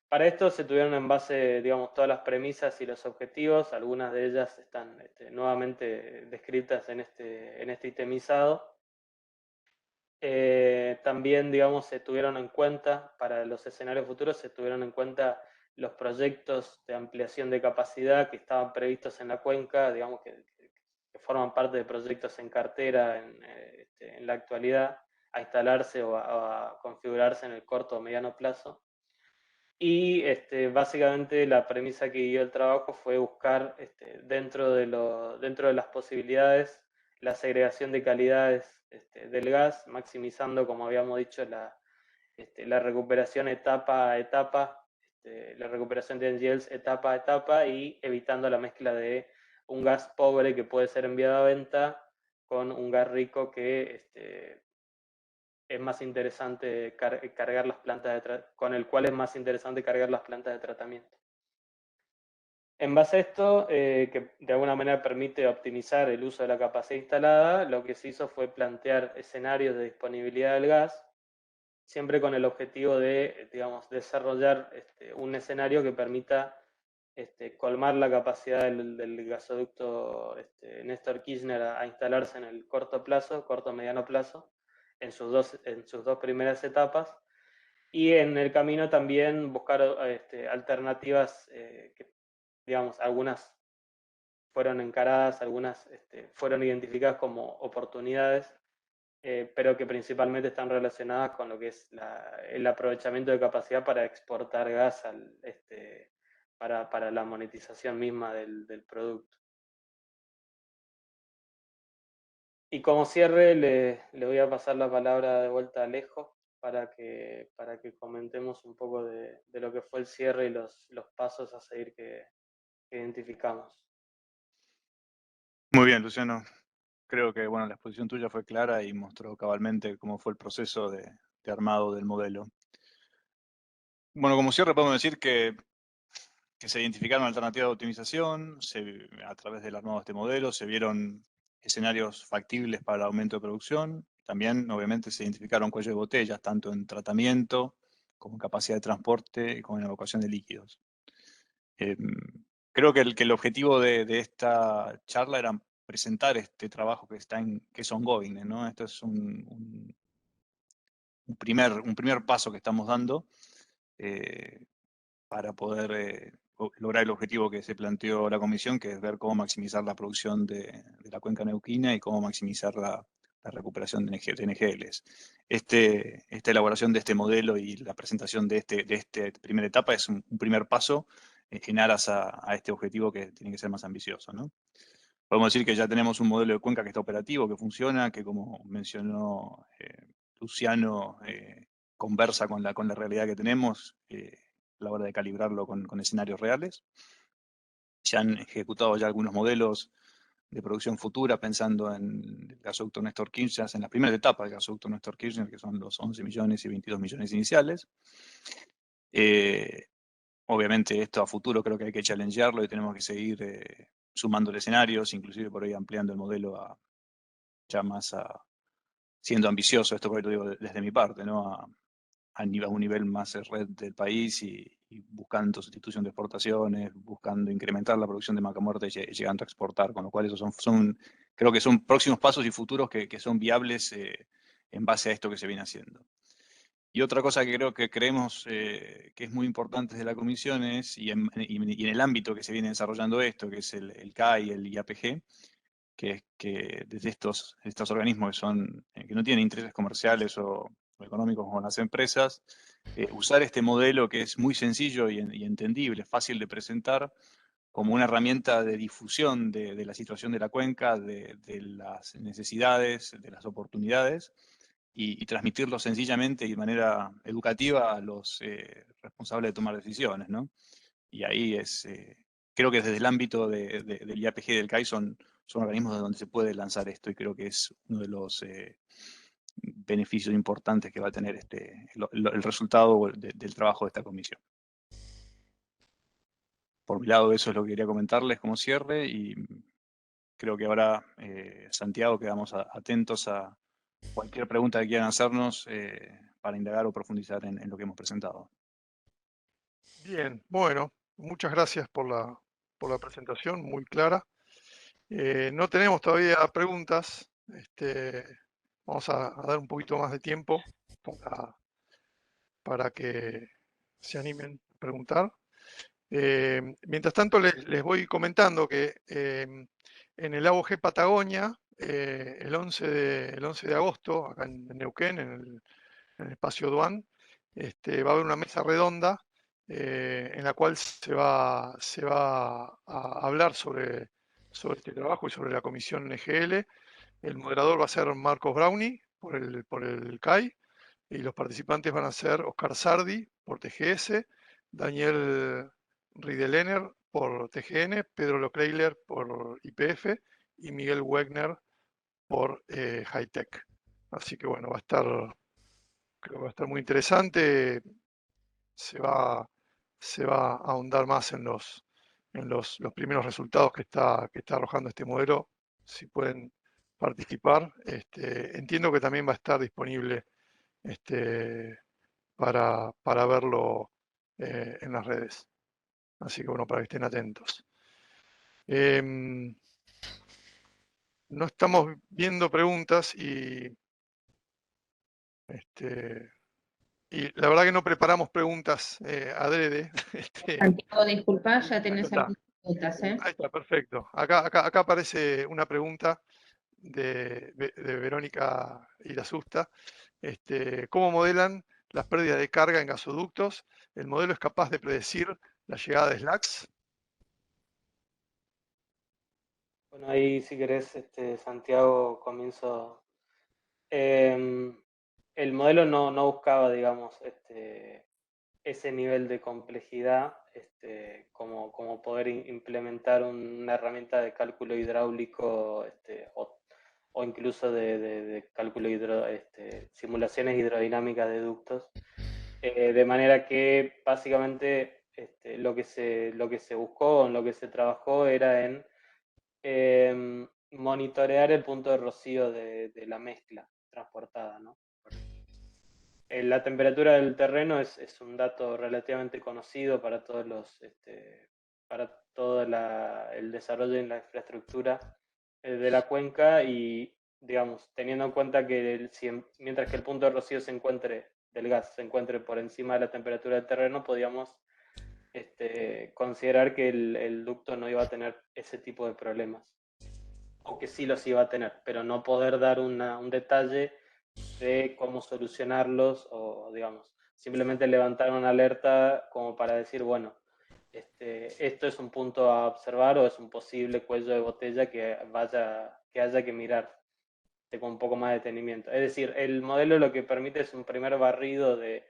Para esto se tuvieron en base, digamos, todas las premisas y los objetivos. Algunas de ellas están nuevamente descritas en este itemizado. También, digamos, se tuvieron en cuenta, para los escenarios futuros, se tuvieron en cuenta los proyectos de ampliación de capacidad que estaban previstos en la cuenca, digamos, que forman parte de proyectos en cartera en la actualidad, a instalarse o a configurarse en el corto o mediano plazo. Y básicamente la premisa que guió el trabajo fue buscar dentro de las posibilidades la segregación de calidades del gas, maximizando, como habíamos dicho, la recuperación etapa a etapa, la recuperación de NGLs etapa a etapa, y evitando la mezcla de un gas pobre que puede ser enviado a venta con un gas rico que es más interesante cargar las plantas con el cual es más interesante cargar las plantas de tratamiento. En base a esto, que de alguna manera permite optimizar el uso de la capacidad instalada, lo que se hizo fue plantear escenarios de disponibilidad del gas, siempre con el objetivo de, digamos, desarrollar un escenario que permita colmar la capacidad del gasoducto Néstor Kirchner a instalarse en el corto plazo, corto-mediano plazo, en sus dos primeras etapas, Y en el camino también buscar alternativas que, digamos, algunas fueron encaradas, algunas fueron identificadas como oportunidades, pero que principalmente están relacionadas con lo que es el aprovechamiento de capacidad para exportar gas para la monetización misma del producto. Y como cierre, le voy a pasar la palabra de vuelta a Alejo para que comentemos un poco de lo que fue el cierre y los pasos a seguir que identificamos. Muy bien, Luciano. Creo que bueno, la exposición tuya fue clara y mostró cabalmente cómo fue el proceso de armado del modelo. Bueno, como cierre podemos decir que se identificaron alternativas de optimización, a través del armado de este modelo se vieron escenarios factibles para el aumento de producción. También, obviamente, se identificaron cuellos de botellas, tanto en tratamiento como en capacidad de transporte, como en evacuación de líquidos. Creo que el objetivo de esta charla era presentar este trabajo que es ongoing, ¿no? Esto es un primer paso que estamos dando para poder lograr el objetivo que se planteó la comisión, que es ver cómo maximizar la producción de la cuenca neuquina y cómo maximizar la recuperación de NGLs. Esta elaboración de este modelo y la presentación de esta primera etapa es un primer paso en aras a este objetivo que tiene que ser más ambicioso, ¿no? Podemos decir que ya tenemos un modelo de cuenca que está operativo, que funciona, que como mencionó Luciano, conversa con la realidad que tenemos a la hora de calibrarlo con escenarios reales. Se han ejecutado ya algunos modelos de producción futura pensando en el gasoducto Néstor Kirchner, en la primera etapa del gasoducto Néstor Kirchner, que son los 11 millones y 22 millones iniciales. Obviamente esto a futuro creo que hay que challengearlo y tenemos que seguir sumando escenarios, inclusive por ahí ampliando el modelo siendo ambicioso, esto por ahí lo digo desde mi parte, ¿no? a un nivel más red del país y buscando sustitución de exportaciones, buscando incrementar la producción de vaca muerta y llegando a exportar, con lo cual esos creo que son próximos pasos y futuros que son viables en base a esto que se viene haciendo. Y otra cosa que creemos que es muy importante desde la comisión es, y en el ámbito que se viene desarrollando esto, que es el CAI y el IAPG, que desde estos organismos que no tienen intereses comerciales o económicos con las empresas, usar este modelo que es muy sencillo y entendible, fácil de presentar, como una herramienta de difusión de la situación de la cuenca, de las necesidades, de las oportunidades, y transmitirlo sencillamente y de manera educativa a los responsables de tomar decisiones, ¿no? Y ahí creo que desde el ámbito del IAPG y del CAI son organismos de donde se puede lanzar esto y creo que es uno de los beneficios importantes que va a tener el resultado del trabajo de esta comisión. Por mi lado, eso es lo que quería comentarles como cierre y creo que ahora, Santiago, quedamos atentos a cualquier pregunta que quieran hacernos para indagar o profundizar en lo que hemos presentado. Bien, bueno, muchas gracias por la presentación, muy clara. No tenemos todavía preguntas. Vamos a dar un poquito más de tiempo para que se animen a preguntar. Mientras tanto, les voy comentando que en el AOG Patagonia, el 11 de agosto, acá en Neuquén, en el espacio Duan, va a haber una mesa redonda en la cual se va a hablar sobre este trabajo y sobre la comisión NGL. El moderador va a ser Marcos Brownie por el CAI y los participantes van a ser Oscar Sardi por TGS, Daniel Riedelenner por TGN, Pedro Locreiler por YPF y Miguel Wegner por Hightech. Así que bueno, creo que va a estar muy interesante. Se va a ahondar más en los primeros resultados que está arrojando este modelo. Si pueden participar, entiendo que también va a estar disponible para verlo en las redes. Así que bueno, para que estén atentos. No estamos viendo preguntas y Y la verdad que no preparamos preguntas adrede. Santiago, disculpa, ya tenés está. algunas preguntas, ¿eh? Ahí está, perfecto. Acá aparece una pregunta de Verónica Irasusta. ¿Cómo modelan las pérdidas de carga en gasoductos? ¿El modelo es capaz de predecir la llegada de slacks? Bueno, ahí si querés, Santiago, comienzo. El modelo no buscaba, digamos, ese nivel de complejidad como poder implementar una herramienta de cálculo hidráulico o incluso de cálculo simulaciones hidrodinámicas de ductos. De manera que básicamente lo que se buscó, en lo que se trabajó era en monitorear el punto de rocío de la mezcla transportada, ¿no? La temperatura del terreno es un dato relativamente conocido para todos para todo el desarrollo en la infraestructura de la cuenca y, digamos, teniendo en cuenta que mientras que el punto de rocío del gas se encuentre por encima de la temperatura del terreno, podíamos considerar que el ducto no iba a tener ese tipo de problemas, o que sí los iba a tener, pero no poder dar un detalle de cómo solucionarlos o, digamos, simplemente levantar una alerta como para decir, bueno, esto es un punto a observar o es un posible cuello de botella que haya que mirar con un poco más de detenimiento. Es decir, el modelo lo que permite es un primer barrido de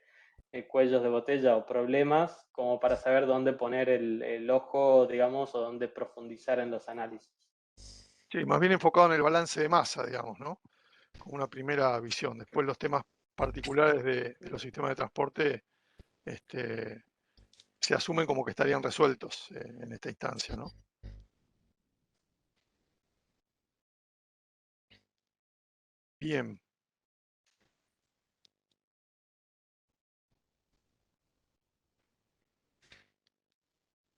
cuellos de botella o problemas como para saber dónde poner el ojo, digamos, o dónde profundizar en los análisis. Sí, más bien enfocado en el balance de masa, digamos, ¿no? Como una primera visión. Después los temas particulares de los sistemas de transporte se asumen como que estarían resueltos en esta instancia, ¿no? Bien.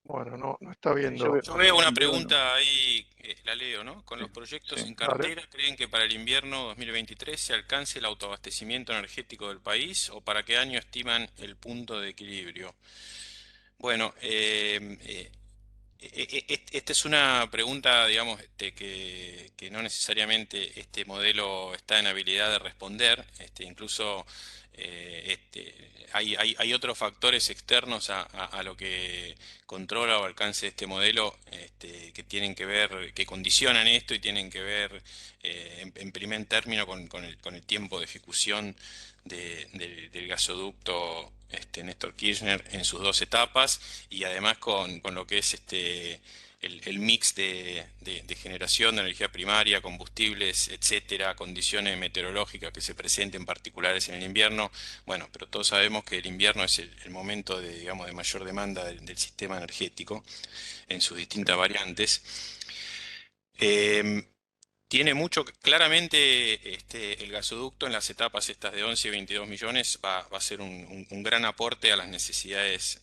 Bueno, no está viendo. Yo veo una pregunta ahí, la leo, ¿no? Con los proyectos Sí, en dale. cartera, ¿creen que para el invierno 2023 se alcance el autoabastecimiento energético del país o para qué año estiman el punto de equilibrio? Bueno, esta es una pregunta, digamos, que no necesariamente este modelo está en habilidad de responder. Incluso hay otros factores externos a lo que controla o alcance este modelo que tienen que ver, que condicionan esto y tienen que ver en primer término con el tiempo de ejecución del gasoducto Néstor Kirchner en sus dos etapas y además con lo que es el mix de generación de energía primaria, combustibles, etcétera, condiciones meteorológicas que se presenten particulares en el invierno. Bueno, pero todos sabemos que el invierno es el momento digamos, de mayor demanda del sistema energético en sus distintas variantes. Tiene mucho, claramente el gasoducto en las etapas estas de 11 y 22 millones va a ser un gran aporte a las necesidades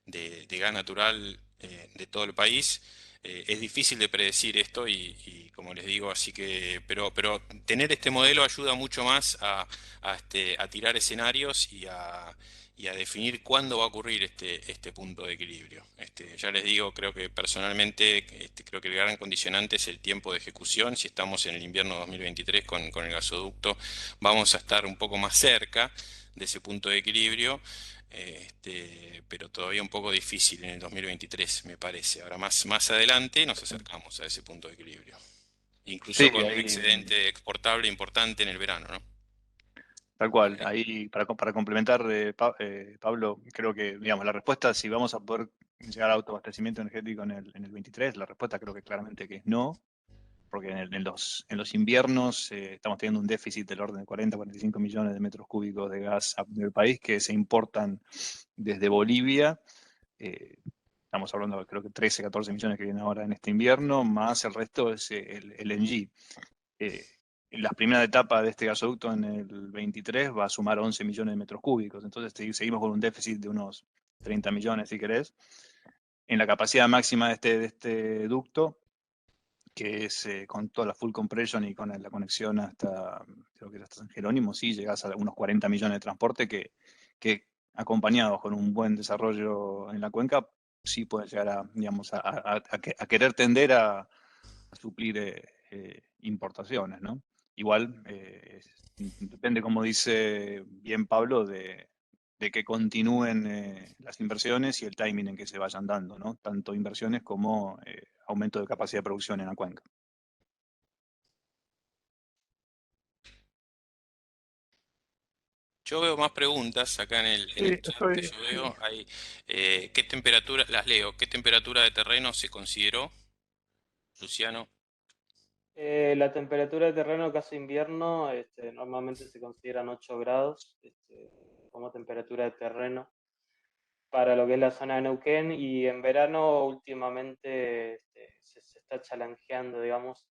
de gas natural de todo el país. Es difícil de predecir esto y como les digo, así que, pero tener este modelo ayuda mucho más a tirar escenarios y a definir cuándo va a ocurrir este punto de equilibrio. Ya les digo, creo que personalmente, creo que el gran condicionante es el tiempo de ejecución. Si estamos en el invierno 2023 con el gasoducto, vamos a estar un poco más cerca de ese punto de equilibrio, pero todavía un poco difícil en el 2023, me parece. Ahora más adelante nos acercamos a ese punto de equilibrio. Incluso sí, con un ahí, excedente exportable importante en el verano, ¿no? tal cual. Ahí, para complementar, Pablo, creo que, digamos, la respuesta, si vamos a poder llegar al autoabastecimiento energético en el 23, la respuesta creo que claramente que es no, porque en los inviernos estamos teniendo un déficit del orden de 40-45 millones de metros cúbicos de gas en el país que se importan desde Bolivia. Estamos hablando de creo que 13-14 millones que vienen ahora en este invierno, más el resto es el LNG. En las primeras etapas de este gasoducto en el 23 va a sumar 11 millones de metros cúbicos, entonces seguimos con un déficit de unos 30 millones, si querés. En la capacidad máxima de este ducto, que es con toda la full compression y con la conexión hasta, creo que era hasta San Jerónimo, sí, llegás a unos 40 millones de transporte que acompañados con un buen desarrollo en la cuenca, sí puede llegar a, digamos, a querer tender a suplir importaciones, ¿no? Igual, depende, como dice bien Pablo, de que continúen las inversiones y el timing en que se vayan dando, ¿no? Tanto inversiones como aumento de capacidad de producción en la cuenca. Yo veo más preguntas acá en el Sí, chat que yo veo. Hay, ¿qué temperatura, las leo, qué temperatura de terreno se consideró, Luciano? La temperatura de terreno caso invierno, normalmente se consideran 8 grados como temperatura de terreno para lo que es la zona de Neuquén, y en verano últimamente se está chalangeando, digamos.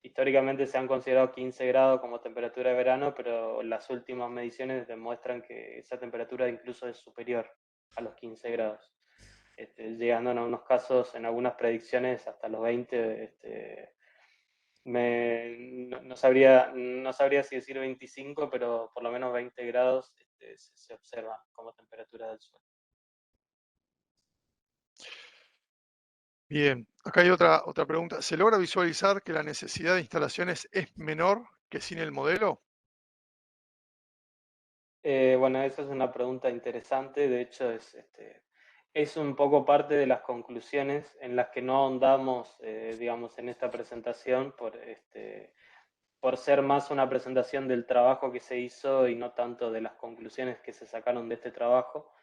Históricamente se han considerado 15 grados como temperatura de verano, pero las últimas mediciones demuestran que esa temperatura incluso es superior a los 15 grados, llegando en algunos casos, en algunas predicciones, hasta los 20. No sabría si decir 25, pero por lo menos 20 grados se observa como temperatura del suelo. Bien, acá hay otra pregunta. ¿Se logra visualizar que la necesidad de instalaciones es menor que sin el modelo? Bueno, esa es una pregunta interesante. De hecho, es un poco parte de las conclusiones en las que no ahondamos, digamos, en esta presentación por ser más una presentación del trabajo que se hizo y no tanto de las conclusiones que se sacaron de este trabajo.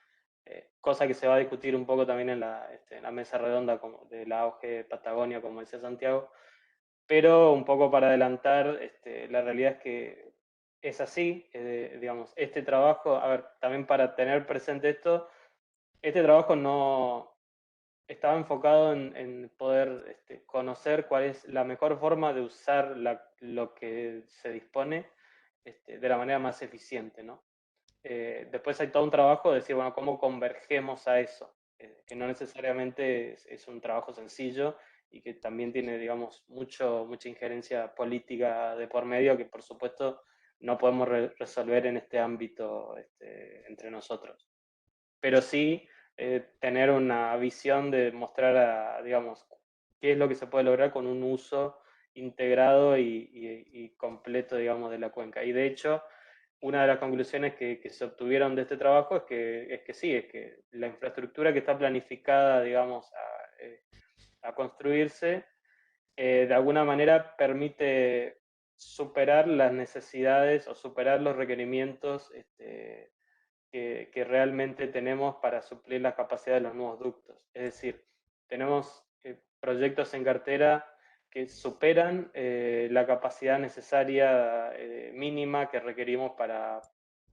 Cosa que se va a discutir un poco también en la mesa redonda de la AOG Patagonia, como decía Santiago. Pero un poco para adelantar, la realidad es que es así, digamos, este trabajo, a ver, también para tener presente esto, este trabajo no estaba enfocado en poder conocer cuál es la mejor forma de usar lo que se dispone de la manera más eficiente, ¿no? Después hay todo un trabajo de decir, bueno, ¿cómo convergemos a eso? Que no necesariamente es un trabajo sencillo y que también tiene, digamos, mucha injerencia política de por medio que, por supuesto, no podemos resolver en este ámbito entre nosotros. Pero sí tener una visión de mostrar, digamos, qué es lo que se puede lograr con un uso integrado y completo, digamos, de la cuenca. Y de hecho, una de las conclusiones que se obtuvieron de este trabajo es que sí, es que la infraestructura que está planificada, digamos, a construirse, de alguna manera permite superar las necesidades o superar los requerimientos que realmente tenemos para suplir la capacidad de los nuevos ductos. Es decir, tenemos proyectos en cartera que superan la capacidad necesaria mínima que requerimos para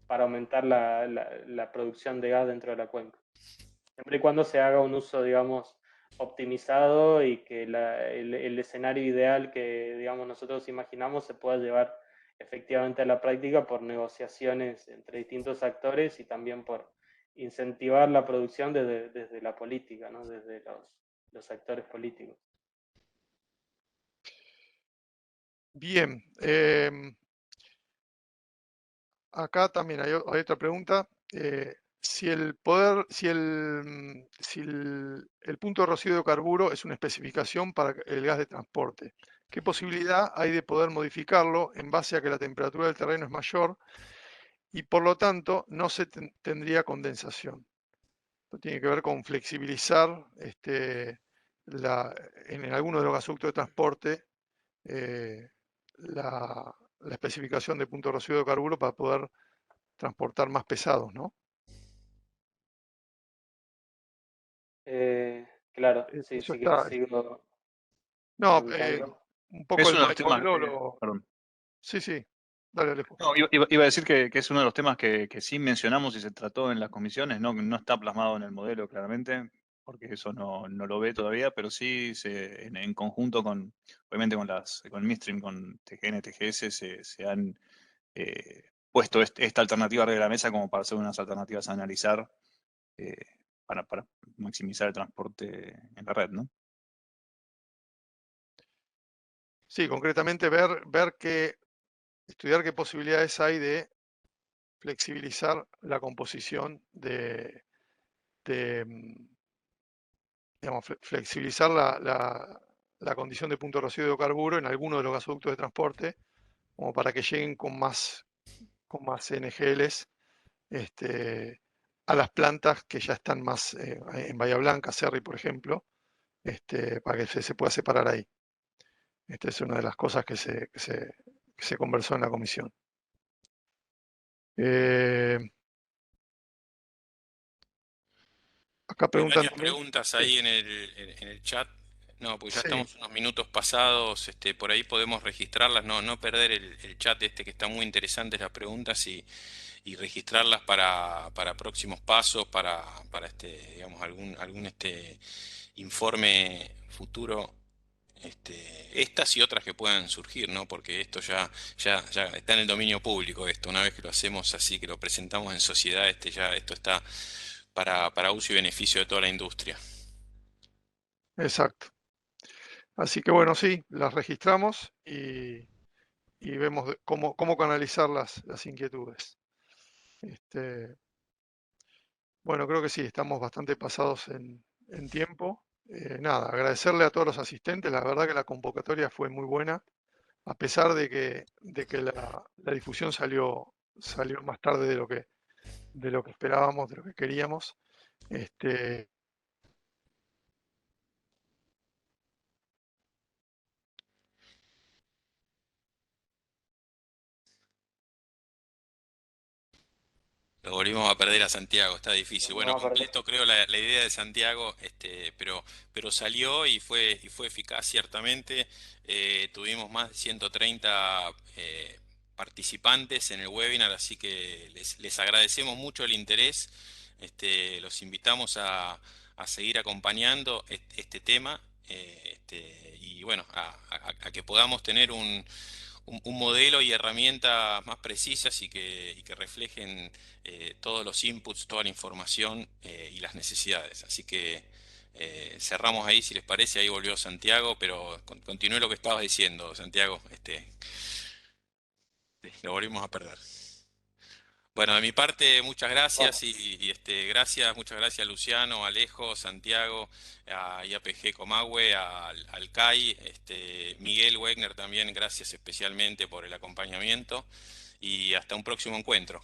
aumentar la producción de gas dentro de la cuenca. Siempre y cuando se haga un uso, digamos, optimizado y que el escenario ideal que, digamos, nosotros imaginamos se pueda llevar efectivamente a la práctica por negociaciones entre distintos actores y también por incentivar la producción desde la política, ¿no? Desde los actores políticos. Bien, acá también hay otra pregunta. Si el punto de residuo de carburo es una especificación para el gas de transporte, ¿qué posibilidad hay de poder modificarlo en base a que la temperatura del terreno es mayor y por lo tanto no se tendría condensación? Esto tiene que ver con flexibilizar en algunos de los gasoductos de transporte la especificación de punto de residuo de carburo para poder transportar más pesados, ¿no? Claro, sí, Eso si quieres está. sigo No, comentando. un poco Es el uno de los temas, modelo lo. perdón. Sí, sí. Dale, Alejo. No, iba a decir que es uno de los temas que sí mencionamos y se trató en las comisiones, no está plasmado en el modelo claramente, porque eso no lo ve todavía, pero sí en conjunto con, obviamente con Midstream, con TGN, TGS, se han puesto esta alternativa arriba de la mesa como para hacer unas alternativas a analizar eh, para maximizar el transporte en la red, ¿no? Sí, concretamente estudiar qué posibilidades hay de flexibilizar la composición digamos, flexibilizar la condición de punto de residuo de hidrocarburo en alguno de los gasoductos de transporte, como para que lleguen con más NGLs a las plantas que ya están más en Bahía Blanca, Cerri, por ejemplo, para que se pueda separar ahí. Esta es una de las cosas que se conversó en la comisión. Acá Hay preguntan varias también. preguntas ahí en el chat. No, porque ya Sí, estamos unos minutos pasados, por ahí podemos registrarlas, no perder el chat que está muy interesante las preguntas y registrarlas para próximos pasos, para digamos, algún informe futuro, estas y otras que puedan surgir, ¿no? Porque esto ya está en el dominio público esto, una vez que lo hacemos así, que lo presentamos en sociedad, ya esto está para uso y beneficio de toda la industria. exacto. Así que bueno, sí, las registramos y vemos cómo canalizar las inquietudes. Bueno, creo que sí, estamos bastante pasados en tiempo. Nada, agradecerle a todos los asistentes. La verdad que la convocatoria fue muy buena, a pesar de que la difusión salió más tarde de lo que esperábamos, de lo que queríamos. Lo volvimos a perder a Santiago, está difícil. Bueno, Vamos a perder. completo creo la idea de Santiago, pero salió y fue eficaz ciertamente. Tuvimos más de 130 participantes en el webinar, así que les agradecemos mucho el interés. Los invitamos a seguir acompañando este tema, y bueno, a que podamos tener un modelo y herramientas más precisas y que reflejen todos los inputs, toda la información y las necesidades. Así que cerramos ahí, si les parece. Ahí volvió Santiago, pero continúe lo que estabas diciendo, Santiago. Lo volvimos a perder. Bueno, de mi parte, muchas gracias muchas gracias Luciano, Alejo, Santiago, a IAPG Comahue, al CAI, Miguel Wegner también, gracias especialmente por el acompañamiento y hasta un próximo encuentro.